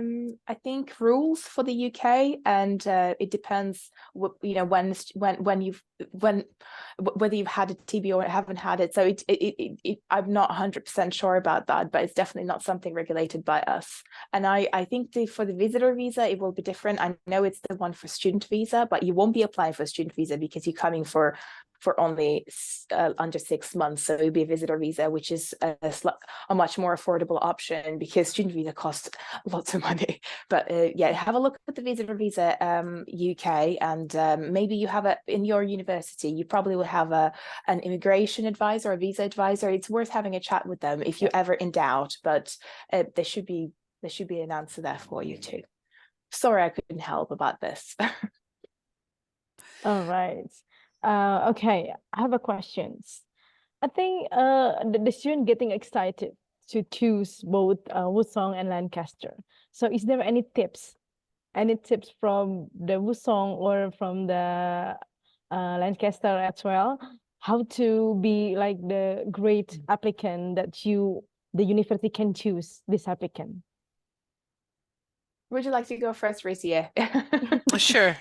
think, rules for the UK, and it depends whether you've had a TB or haven't had it. So I'm not 100% sure about that, but it's definitely not something regulated by us. And I think for the visitor visa, it will be different. I know it's the one for student visa, but you won't be applying for a student visa because you're coming for only under 6 months. So it'll be a visitor visa, which is a much more affordable option because student visa costs lots of money. But yeah, have a look at the visitor visa UK, and maybe you have in your university, you probably will have an immigration advisor or a visa advisor. It's worth having a chat with them if you're ever in doubt, but there should be an answer there for you too. Sorry, I couldn't help about this. All right. Okay, I have a question. I think the student getting excited to choose both Wusong and Lancaster. So is there any tips? Any tips from the Wusong or from the Lancaster as well? How to be like the great applicant that the university can choose this applicant? Would you like to go first, Rizia? Sure.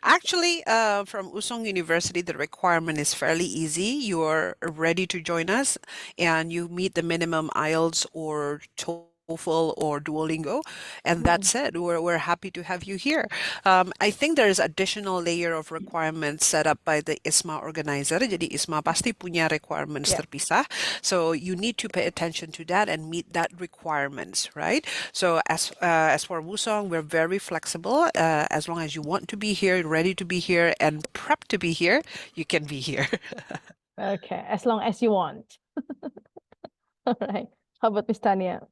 Actually, from Wusong University, the requirement is fairly easy. You're ready to join us and you meet the minimum IELTS or TOEFL or Duolingo, and that's it. We're happy to have you here. I think there's additional layer of requirements set up by the ISMA organizer. Jadi ISMA pasti punya requirements terpisah. So you need to pay attention to that and meet that requirements, right? So as for Wusong, we're very flexible. As long as you want to be here, ready to be here, and prepped to be here, you can be here. Okay, as long as you want. All right. How about Miss Tania?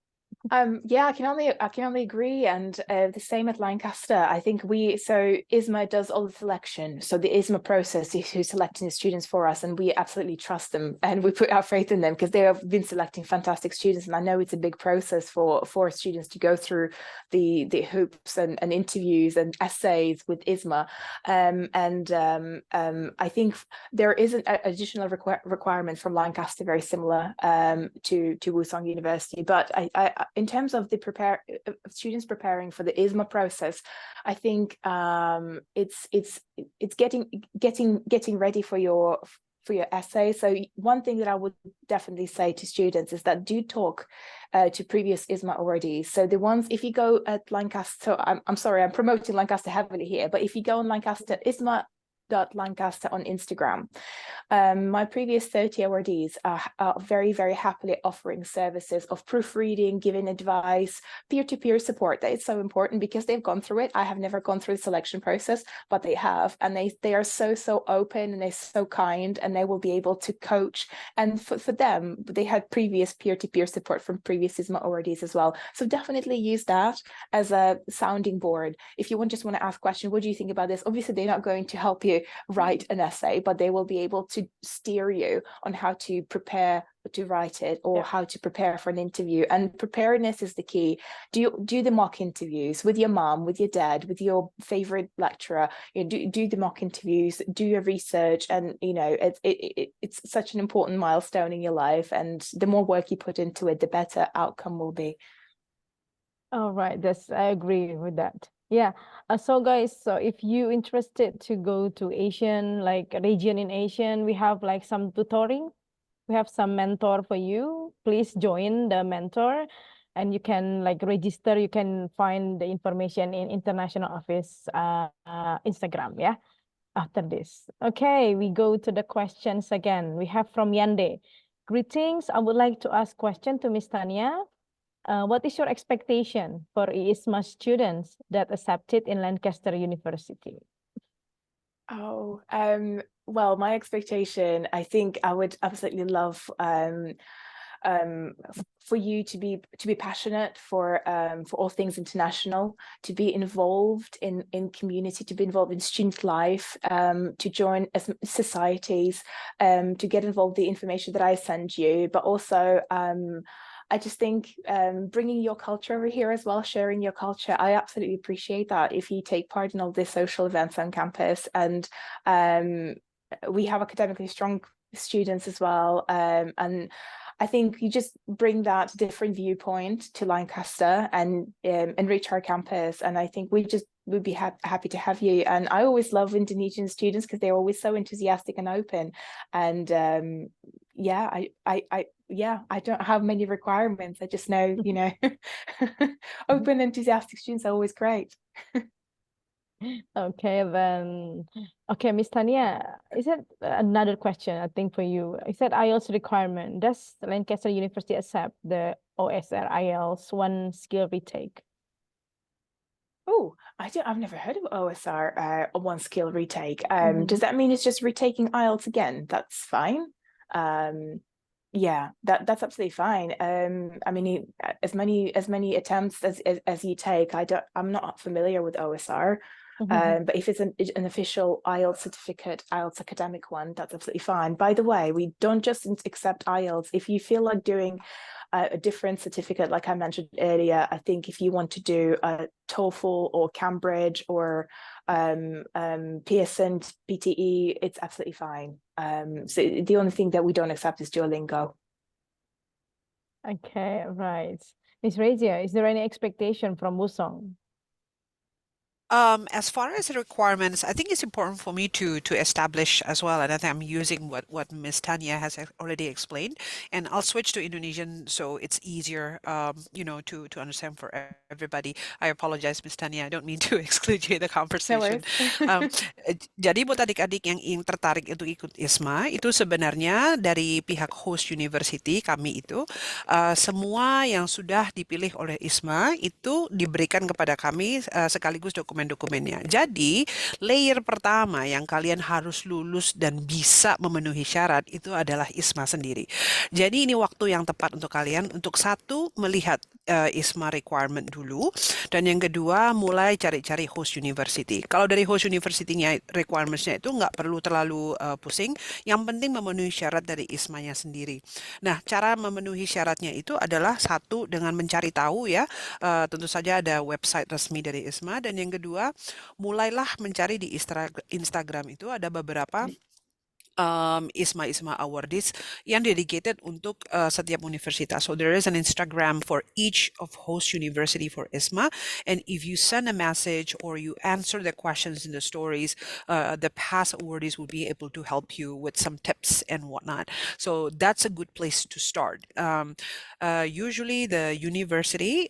Yeah, I can only agree, and the same at Lancaster. I think ISMA does all the selection. So the ISMA process is who's selecting the students for us, and we absolutely trust them and we put our faith in them because they have been selecting fantastic students. And I know it's a big process for students to go through the hoops and interviews and essays with ISMA. I think there is an additional requirement from Lancaster, very similar to Wusong University, but I in terms of the students preparing for the ISMA process, I think it's getting ready for your your essay. So one thing that I would definitely say to students is that do talk to previous ISMA awardees. So the ones, if you go at Lancaster, I'm sorry, I'm promoting Lancaster heavily here, but if you go on Lancaster, ISMA.Lancaster on Instagram, my previous 30 awardees are very, very happily offering services of proofreading, giving advice, peer-to-peer support. That is so important because they've gone through it. I have never gone through the selection process, but they have, and they are so open, and they're so kind, and they will be able to coach. And for them, they had previous peer-to-peer support from previous ISMA awardees as well. So definitely use that as a sounding board. If you just want to ask questions, what do you think about this? Obviously, they're not going to help you write an essay, but they will be able to steer you on how to prepare to write it, or how to prepare for an interview. And preparedness is the key. Do the mock interviews with your mom, with your dad, with your favorite lecturer. You know, do the mock interviews, do your research, and you know it's such an important milestone in your life. And the more work you put into it, the better outcome will be. All right, I agree with that. Yeah. So guys, so if you interested to go to Asian, like region in Asian, we have like some tutoring. We have some mentor for you. Please join the mentor, and you can like register. You can find the information in international office Instagram. Yeah. After this, okay, we go to the questions again. We have from Yande. Greetings. I would like to ask question to Miss Tanya. What is your expectation for IISMA students that accepted in Lancaster University? Oh, well, my expectation, I think I would absolutely love for you to be passionate for all things international, to be involved in community, to be involved in student life, to join societies, to get involved in the information that I send you, but also I just think bringing your culture over here as well, sharing your culture, I absolutely appreciate that if you take part in all these social events on campus. And we have academically strong students as well. And I think you just bring that different viewpoint to Lancaster and enrich our campus. And I think we'd be happy to have you. And I always love Indonesian students because they're always so enthusiastic and open. And I don't have many requirements. I just know, you know, open, enthusiastic students are always great. Okay, then. Okay, Miss Tanya, is it another question, I think, for you? Is that IELTS requirement? Does Lancaster University accept the OSR IELTS one skill retake? Oh, I've never heard of OSR one skill retake. Does that mean it's just retaking IELTS again? That's fine. Yeah, that's absolutely fine. I mean, as many attempts as you take, I'm not familiar with OSR. But if it's an official IELTS certificate, IELTS academic one, that's absolutely fine. By the way, we don't just accept IELTS. If you feel like doing a different certificate, like I mentioned earlier, I think if you want to do a TOEFL or Cambridge or Pearson, PTE, it's absolutely fine. So the only thing that we don't accept is Duolingo. Okay, right. Miss Razia, is there any expectation from Wusong? As far as the requirements, I think it's important for me to establish as well, and I think I'm using what Ms. Tanya has already explained, and I'll switch to Indonesian so it's easier, you know, to understand for everybody. I apologize, Ms. Tanya, I don't mean to exclude you in the conversation. Jadi buat adik-adik yang tertarik untuk ikut ISMA, itu sebenarnya dari pihak host university kami itu semua yang sudah dipilih oleh ISMA itu diberikan kepada kami sekaligus dokumen-dokumennya. Jadi, layer pertama yang kalian harus lulus dan bisa memenuhi syarat itu adalah ISMA sendiri. Jadi, ini waktu yang tepat untuk kalian untuk satu, melihat ISMA requirement dulu, dan yang kedua, mulai cari-cari host university. Kalau dari host university-nya requirements-nya itu nggak perlu terlalu pusing, yang penting memenuhi syarat dari ISMA-nya sendiri. Nah, cara memenuhi syaratnya itu adalah satu, dengan mencari tahu ya, tentu saja ada website resmi dari ISMA, dan yang kedua, mulailah mencari di Instagram itu ada beberapa ISMA awardees yang dedicated untuk setiap universitas. So there is an Instagram for each of host university for ISMA, and if you send a message or you answer the questions in the stories, the past awardees will be able to help you with some tips and whatnot. So that's a good place to start. Usually the university,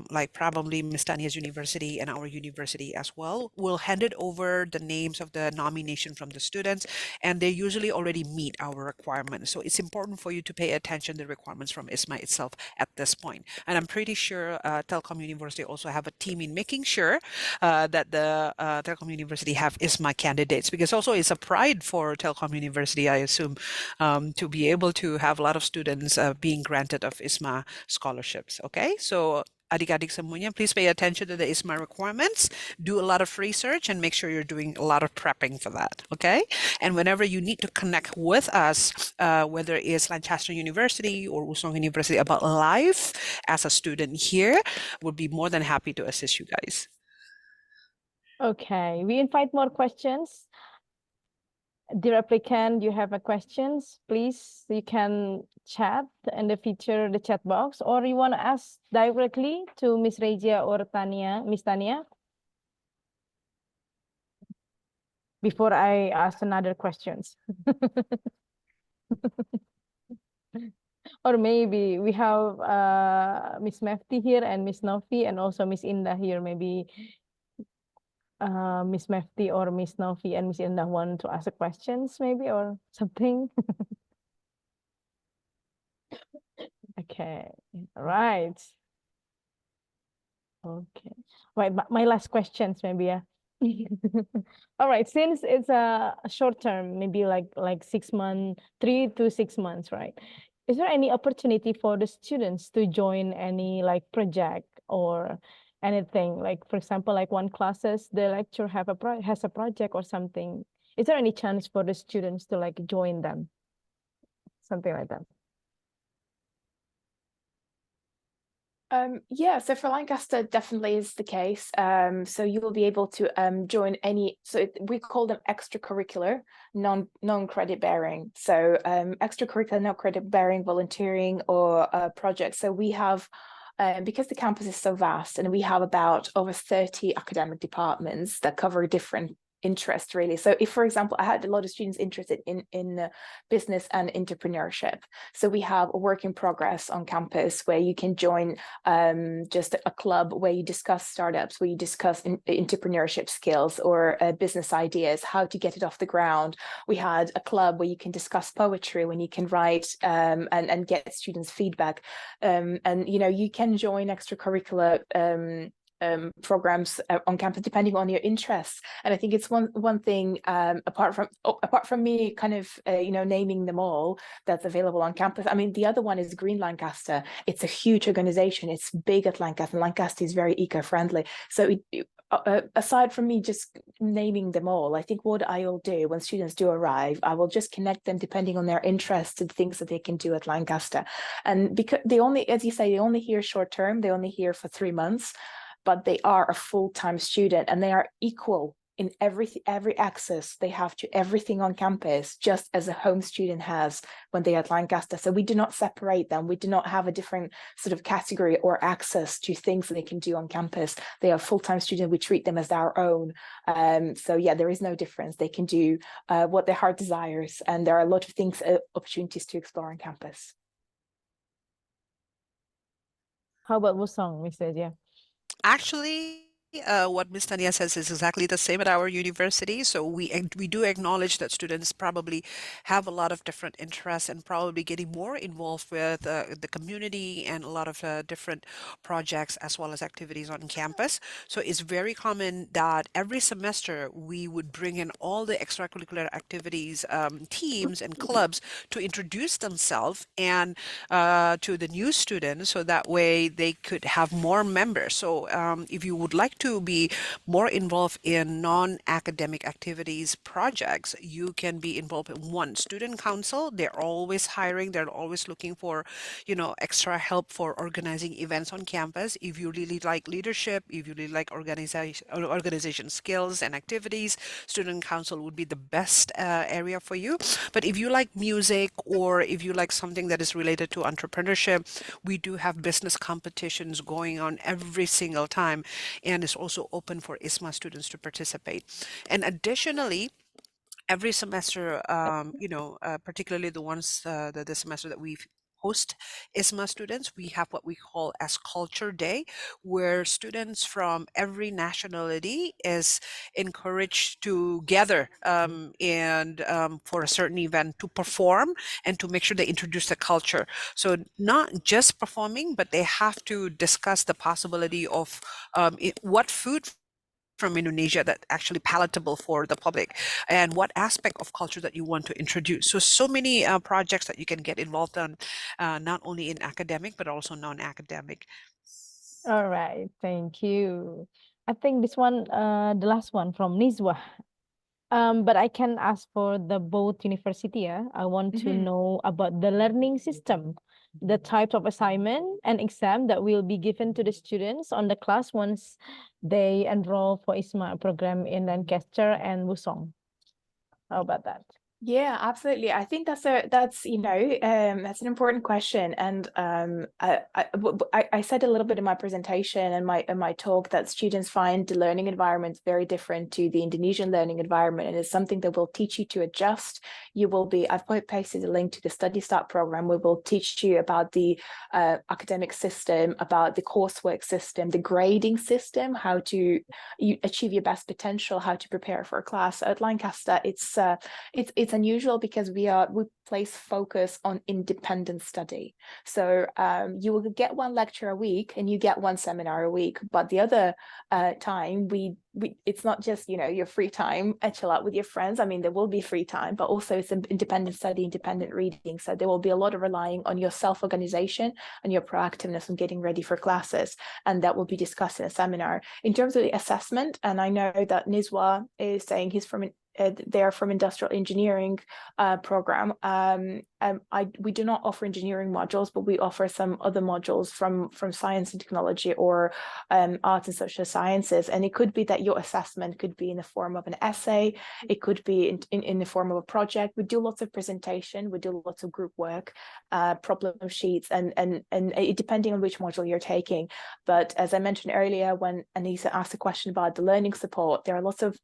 like probably Miss Tania's university and our university as well, will hand it over the names of the nomination from the students, and they usually already meet our requirements. So it's important for you to pay attention to the requirements from ISMA itself at this point. And I'm pretty sure Telkom University also have a team in making sure that the Telkom University have ISMA candidates, because also it's a pride for Telkom University, I assume, to be able to have a lot of students being granted of ISMA scholarships. Okay, so adik-adik semuanya, please pay attention to the ISMA requirements, do a lot of research, and make sure you're doing a lot of prepping for that, okay? And whenever you need to connect with us, whether it's Lancaster University or Usong University about life as a student here, we'll be more than happy to assist you guys. Okay, we invite more questions. Dear applicant, you have a questions, please, you can chat in the feature, the chat box, or you want to ask directly to Miss Regia or Tania, Miss Tania? Before I ask another questions. Or maybe we have Miss Mefti here and Miss Novi and also Miss Indah here. Maybe Miss Mefti or Miss Novi and Miss Indah want to ask a questions maybe or something. Okay, right. Okay, right. My last questions maybe, yeah. All right, since it's a short term, maybe like 6 months, 3 to 6 months, right? Is there any opportunity for the students to join any like project or anything? Like for example, like one classes, the lecturer has a project or something. Is there any chance for the students to like join them? Something like that. Yeah, so for Lancaster definitely is the case. So you will be able to join any, we call them extracurricular, non-credit bearing. So extracurricular, non-credit bearing volunteering or projects. So we have, because the campus is so vast and we have about over 30 academic departments that cover different interest really. So if, for example, I had a lot of students interested in business and entrepreneurship. So we have a work in progress on campus where you can join just a club where you discuss startups, where you discuss entrepreneurship skills or business ideas, how to get it off the ground. We had a club where you can discuss poetry, when you can write and get students feedback. And you know, you can join extracurricular programs on campus depending on your interests. And I think it's one thing apart from me kind of you know, naming them all that's available on campus. I mean, the other one is Green Lancaster. It's a huge organization. It's big at Lancaster, and Lancaster is very eco-friendly. So aside from me just naming them all, I think what I'll do when students do arrive, I will just connect them depending on their interests to the things that they can do at Lancaster. And because they only, as you say, they only here short term, they only here for 3 months, but they are a full-time student and they are equal in every access they have to everything on campus, just as a home student has when they're at Lancaster. So we do not separate them. We do not have a different sort of category or access to things that they can do on campus. They are full-time students. We treat them as our own. So yeah, there is no difference. They can do what their heart desires, and there are a lot of things, opportunities to explore on campus. How about Wusong, Mr. Yeah? Actually, what Ms. Tania says is exactly the same at our university. So we do acknowledge that students probably have a lot of different interests and probably getting more involved with the community and a lot of different projects as well as activities on campus. So it's very common that every semester we would bring in all the extracurricular activities, teams and clubs to introduce themselves and to the new students, so that way they could have more members. So if you would like to be more involved in non-academic activities, projects, you can be involved in one student council. They're always hiring, they're always looking for, extra help for organizing events on campus. If you really like leadership, if you really like organization skills and activities, student council would be the best area for you. But if you like music, or if you like something that is related to entrepreneurship, we do have business competitions going on every single time, and it's also open for IISMA students to participate. And additionally, every semester, particularly the ones, the semester that we host IISMA students, we have what we call as Culture Day, where students from every nationality is encouraged to gather and for a certain event to perform and to make sure they introduce the culture. So not just performing, but they have to discuss the possibility of what food from Indonesia that actually palatable for the public, and what aspect of culture that you want to introduce. So many projects that you can get involved on, not only in academic, but also non-academic. All right, thank you. I think this one, the last one from Nizwa. But I can ask for the both university. Yeah? I want to know about the learning system, the types of assignment and exam that will be given to the students on the class once they enroll for IISMA program in Lancaster and Wusong. How about that? Yeah, absolutely. I think that's that's an important question, and I said a little bit in my presentation and my talk that students find the learning environment very different to the Indonesian learning environment, and it's something that will teach you to adjust. I've pasted a link to the Study Start program. We will teach you about the academic system, about the coursework system, the grading system, how to achieve your best potential, how to prepare for a class. At Lancaster, it's unusual because we place focus on independent study. So you will get one lecture a week and you get one seminar a week, but the other time it's not just your free time and chill out with your friends. I mean, there will be free time, but also it's an independent study, independent reading. So there will be a lot of relying on your self-organization and your proactiveness and getting ready for classes, and that will be discussed in a seminar. In terms of the assessment, and I know that Nizwa is saying they're from industrial engineering program. We do not offer engineering modules, but we offer some other modules from science and technology or arts and social sciences. And it could be that your assessment could be in the form of an essay. It could be in the form of a project. We do lots of presentation. We do lots of group work, problem sheets, and depending on which module you're taking. But as I mentioned earlier, when Anissa asked a question about the learning support, there are lots of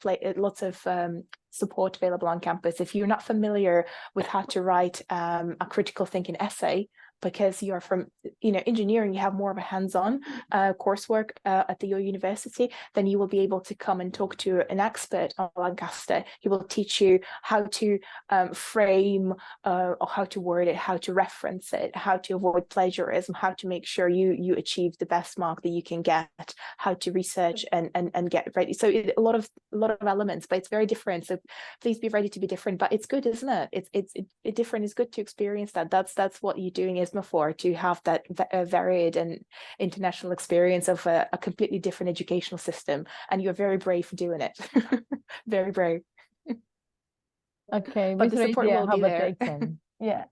support available on campus. If you're not familiar with how to write a critical thinking essay, because you're from engineering, you have more of a hands-on coursework at your university, then you will be able to come and talk to an expert on Lancaster. He will teach you how to frame or how to word it, how to reference it, how to avoid plagiarism, how to make sure you achieve the best mark that you can get, how to research and get ready. So a lot of elements, but it's very different. So please be ready to be different. But it's good, isn't it? It's different. It's good to experience that. That's what you're doing IISMA for, to have that varied and international experience of a completely different educational system. And you're very brave for doing it. Very brave. Okay, but the support will be there. The exam? Yeah.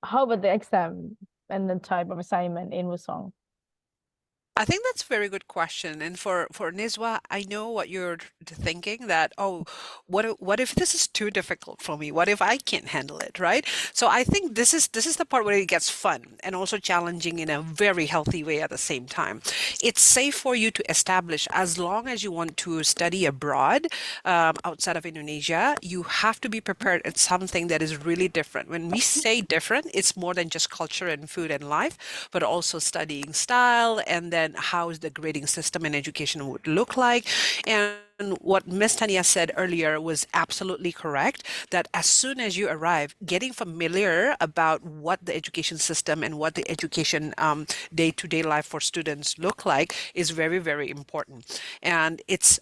How about the exam and the type of assignment in Wusong? I think that's a very good question. And for Nizwa, I know what you're thinking, that, oh, what if this is too difficult for me? What if I can't handle it, right? So I think this is the part where it gets fun and also challenging in a very healthy way at the same time. It's safe for you to establish, as long as you want to study abroad outside of Indonesia, you have to be prepared at something that is really different. When we say different, it's more than just culture and food and life, but also studying style, and then how is the grading system and education would look like. And what Ms. Tania said earlier was absolutely correct, that as soon as you arrive, getting familiar about what the education system and what the education day-to-day life for students look like is very, very important. And it's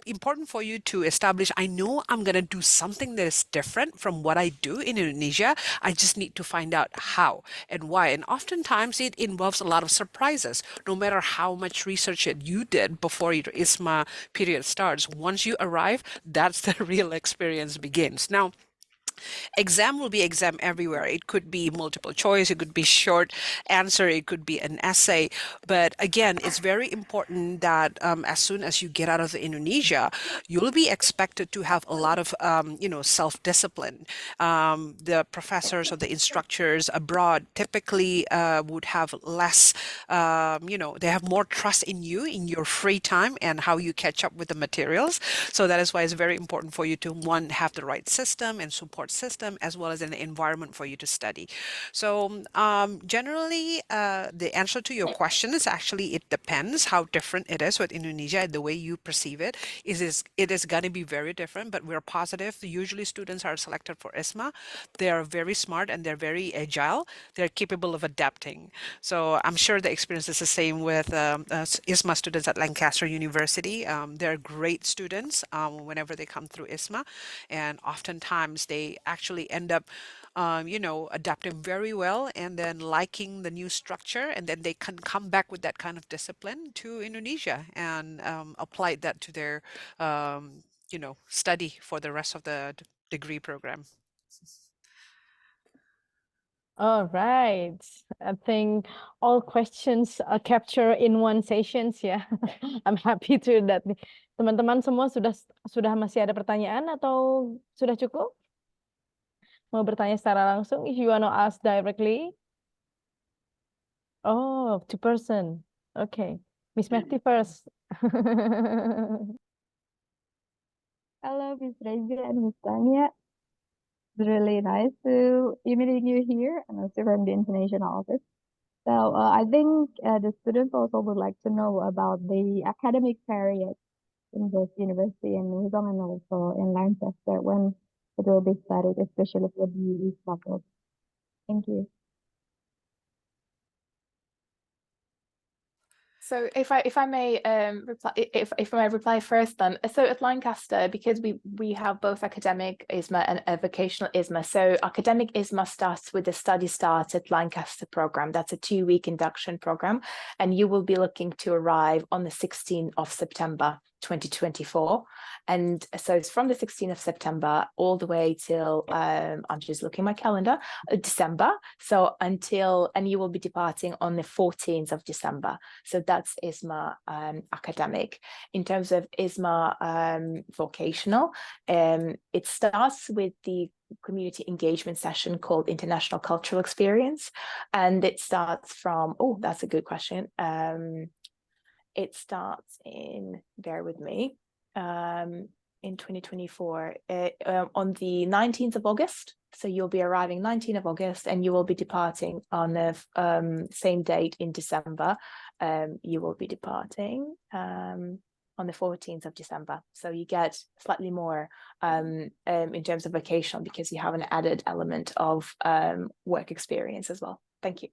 important for you to establish, I know I'm going to do something that is different from what I do in Indonesia. I just need to find out how and why. And oftentimes it involves a lot of surprises. No matter how much research that you did before your ISMA period starts, once you arrive, that's the real experience begins. Now, exam will be exam everywhere. It could be multiple choice, it could be short answer, it could be an essay. But again, it's very important that as soon as you get out of Indonesia, you'll be expected to have a lot of self-discipline. The professors or the instructors abroad typically would have less, they have more trust in you, in your free time and how you catch up with the materials. So that is why it's very important for you to, one, have the right system and support system, as well as an environment for you to study. So generally, the answer to your question is actually, it depends how different it is with Indonesia and the way you perceive it. It is going to be very different, but we're positive. Usually students are selected for ISMA. They are very smart and they're very agile. They're capable of adapting. So I'm sure the experience is the same with ISMA students at Lancaster University. They're great students whenever they come through ISMA, and oftentimes they actually end up adapting very well and then liking the new structure, and then they can come back with that kind of discipline to Indonesia and apply that to their study for the rest of the degree program. All right. I think all questions are captured in one sessions ya. I'm happy to that. Teman-teman semua sudah masih ada pertanyaan atau sudah cukup? Mau bertanya secara langsung? If you want to ask directly. Oh, 2 person. Okay. Miss Mehti first. Hello, Miss Reza and Miss Tanya. It's really nice to be meeting you here, and also from the international office. So I think the students also would like to know about the academic period in both university and Huzong and also in Lancaster when it will be studied, especially for the ISMA program. Thank you. So if I may reply, if I may reply first then. So at Lancaster, because we have both academic ISMA and a vocational ISMA. So academic ISMA starts with the study start at Lancaster program. That's a 2-week induction program, and you will be looking to arrive on the 16th of September 2024. And so it's from the 16th of September all the way till I'm just looking at my calendar, December. So and you will be departing on the 14th of December. So that's ISMA academic. In terms of ISMA vocational, it starts with the community engagement session called International Cultural Experience, and it starts from, oh, that's a good question. It starts in, bear with me, in 2024 on the 19th of August. So you'll be arriving 19th of August and you will be departing on the same date in December. You will be departing on the 14th of December. So you get slightly more in terms of vocational because you have an added element of work experience as well. Thank you.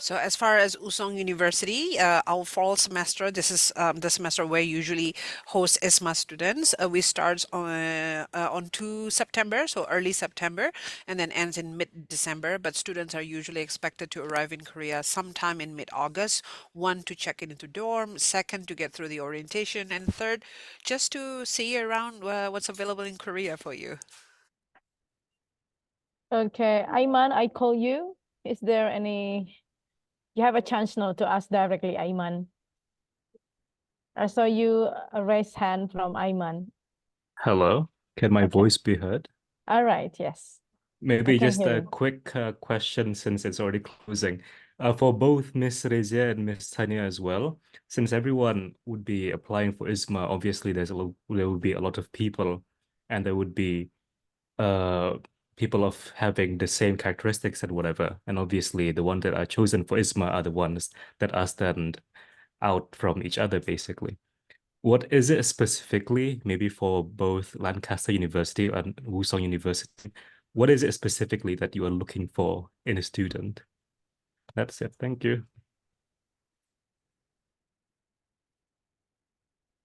So as far as Usong University, our fall semester, this is the semester where we usually host ISMA students. We start on 2 September, so early September, and then ends in mid-December. But students are usually expected to arrive in Korea sometime in mid-August. 1, to check into dorm. 2nd, to get through the orientation. And 3rd, just to see around what's available in Korea for you. Okay, Aiman, I call you. Is there any... You have a chance now to ask directly, Aiman. I saw you raise hand from Aiman. Hello, can my voice be heard? All right, yes. Maybe can just hear a you. quick question since it's already closing. For both Miss Reza and Miss Tanya as well, since everyone would be applying for ISMA, obviously there would be a lot of people, and there would be people of having the same characteristics and whatever. And obviously the ones that are chosen for ISMA are the ones that are stand out from each other, basically. What is it specifically, maybe for both Lancaster University and Wusong University, what is it specifically that you are looking for in a student? That's it. Thank you.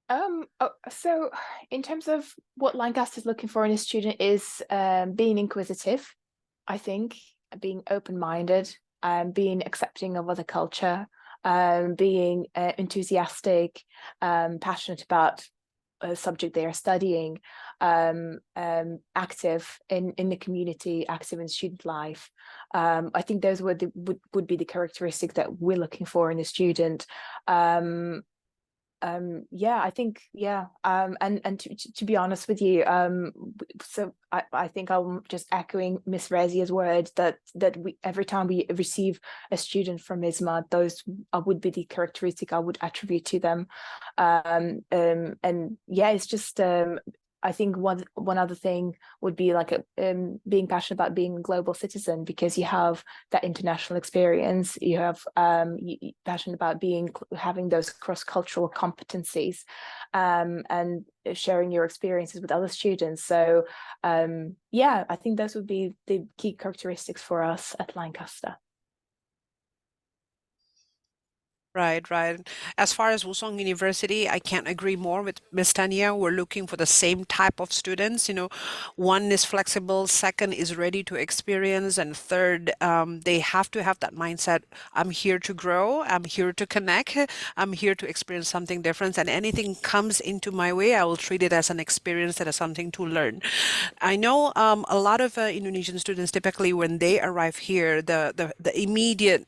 So in terms of what Lancaster is looking for in a student is being inquisitive, I think, being open-minded, being accepting of other culture, being enthusiastic, passionate about a subject they are studying, active in the community, active in student life. I think those would be the characteristics that we're looking for in a student. Yeah, I think, yeah, and to be honest with you, so I think I'm just echoing Miss Rezia's words that we, every time we receive a student from IISMA, those would be the characteristic I would attribute to them. And yeah, it's just I think one other thing would be like being passionate about being a global citizen, because you have that international experience. You have passionate about having those cross-cultural competencies, and sharing your experiences with other students. So yeah, I think those would be the key characteristics for us at Lancaster. Right, right. As far as Wusong University, I can't agree more with Ms. Tanya. We're looking for the same type of students. You know, one is flexible, second is ready to experience, and third, they have to have that mindset. I'm here to grow. I'm here to connect. I'm here to experience something different, and anything comes into my way, I will treat it as an experience and as something to learn. I know a lot of Indonesian students, typically when they arrive here, the immediate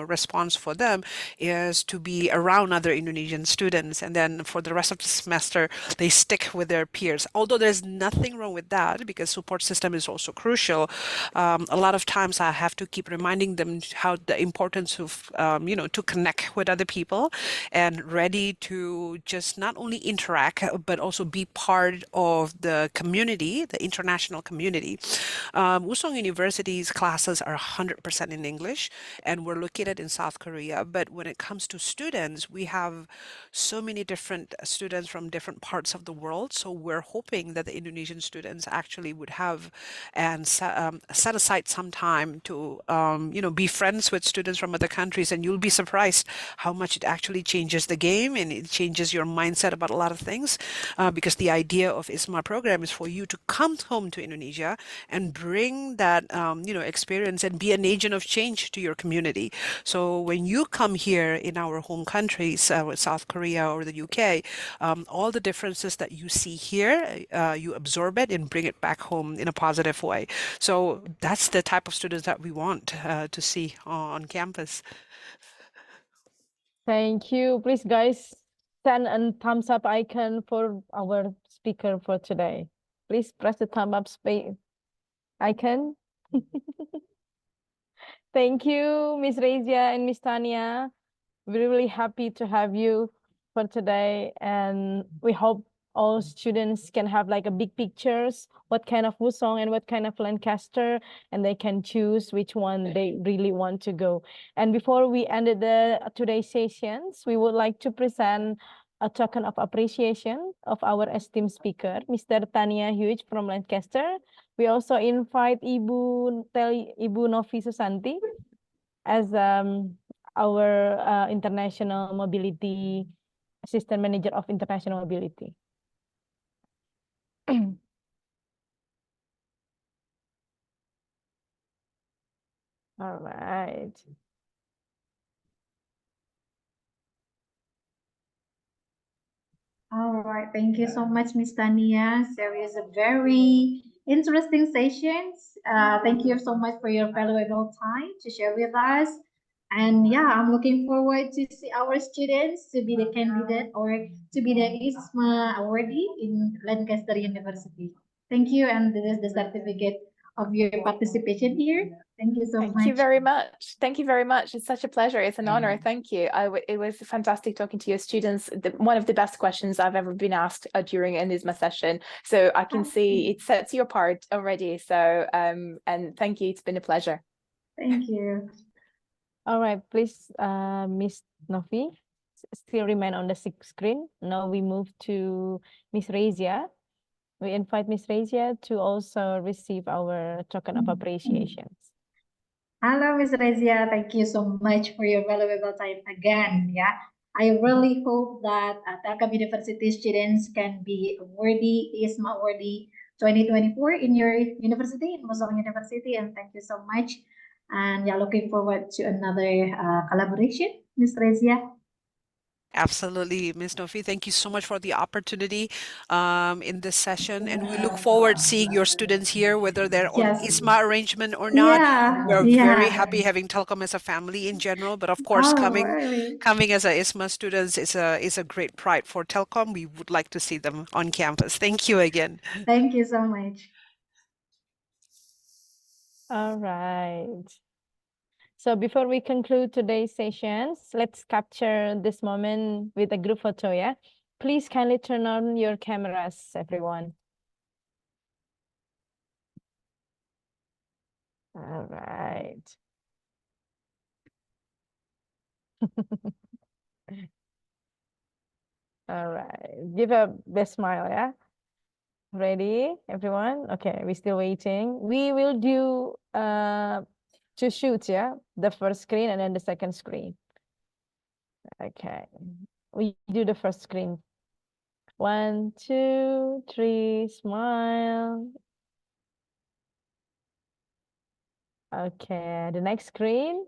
response for them is to be around other Indonesian students, and then for the rest of the semester they stick with their peers. Although there's nothing wrong with that, because support system is also crucial. A lot of times I have to keep reminding them how the importance of to connect with other people and ready to just not only interact but also be part of the community, the international community. Wusong University's classes are 100% in English, and we're located in South Korea. But when it comes to students, we have so many different students from different parts of the world. So we're hoping that the Indonesian students actually would have and set aside some time to be friends with students from other countries, and you'll be surprised how much it actually changes the game, and it changes your mindset about a lot of things, because the idea of IISMA program is for you to come home to Indonesia and bring that experience and be an agent of change to your community. So when you come here in our home countries, South Korea or the UK, all the differences that you see here, you absorb it and bring it back home in a positive way. So that's the type of students that we want to see on campus. Thank you. Please, guys, send a thumbs up icon for our speaker for today. Please press the thumb up icon. Thank you, Miss Rezia and Miss Tanya. We're really happy to have you for today, and we hope all students can have like a big pictures, what kind of Wusong and what kind of Lancaster, and they can choose which one they really want to go. And before we ended today's sessions, we would like to present a token of appreciation of our esteemed speaker, Mr. Tania Hughes from Lancaster. We also invite Ibu Novi Susanti as our international mobility assistant manager of international mobility. All right. All right, thank you so much, Miss Tania. So it's a very interesting session. Thank you so much for your valuable time to share with us. And yeah, I'm looking forward to see our students to be the candidate or to be the IISMA awardee in Lancaster University. Thank you, and this is the certificate of your participation here. Thank you so much. Thank you very much. Thank you very much. It's such a pleasure. It's an honor. Thank you. It was fantastic talking to your students. One of the best questions I've ever been asked during an IISMA session. So I can see it sets you apart already. So and thank you. It's been a pleasure. Thank you. All right, please, Miss Novi, still remain on the screen. Now we move to Miss Rezia. We invite Miss Rezia to also receive our token of appreciation. Hello, Miss Rezia. Thank you so much for your valuable time again. Yeah. I really hope that Telkom University students can be worthy, IISMA worthy 2024 in your university, in Musong University. And thank you so much. And yeah, looking forward to another collaboration, Ms. Rezia. Absolutely, Ms. Nofi. Thank you so much for the opportunity in this session. And we look forward seeing your students here, whether they're on Yes. ISMA arrangement or not. Yeah, We're very yeah. happy having Telkom as a family in general. But of course, Oh, coming really? as a ISMA students is a great pride for Telkom. We would like to see them on campus. Thank you again. Thank you so much. All right. So before we conclude today's sessions, let's capture this moment with a group photo, yeah? Please kindly turn on your cameras, everyone. All right. All right. Give a best smile, yeah? Ready, everyone? Okay, we're still waiting. We will do two shoots, yeah? The first screen and then the second screen. Okay. We do the first screen. 1, 2, 3, smile. Okay, the next screen.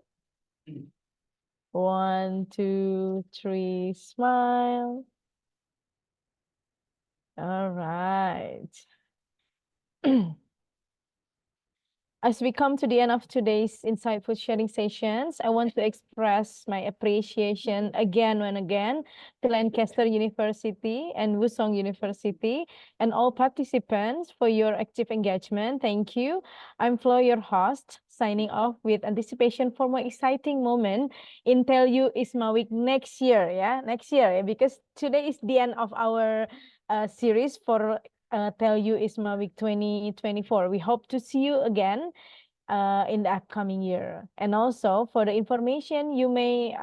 1, 2, 3, smile. All right. As we come to the end of today's insightful sharing sessions, I want to express my appreciation again and again to Lancaster University and Wusong University and all participants for your active engagement. Thank you. I'm Flo, your host, signing off with anticipation for more exciting moment in Tell IISMA Week next year. Yeah, next year, because today is the end of our series for Tell IISMA Week 2024. We hope to see you again in the upcoming year. And also for the information, you may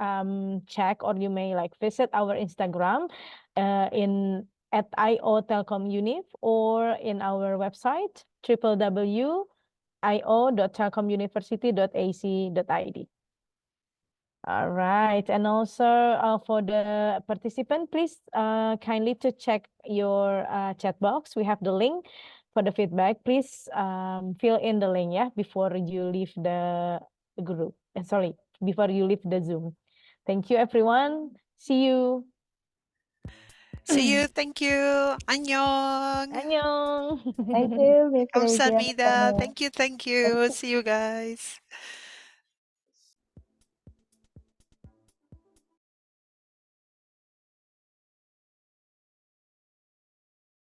check or you may like visit our Instagram in at IO Telkom Univ or in our website www.io.telkomuniversity.ac.id. All right, and also for the participant, please kindly to check your chat box. We have the link for the feedback. Please fill in the link, yeah, before you leave the group. Sorry, before you leave the Zoom. Thank you, everyone. See you. See you. Thank you. Annyeong. Annyeong. Thank you, Miss Rezia. 감사합니다. Thank you. See you guys.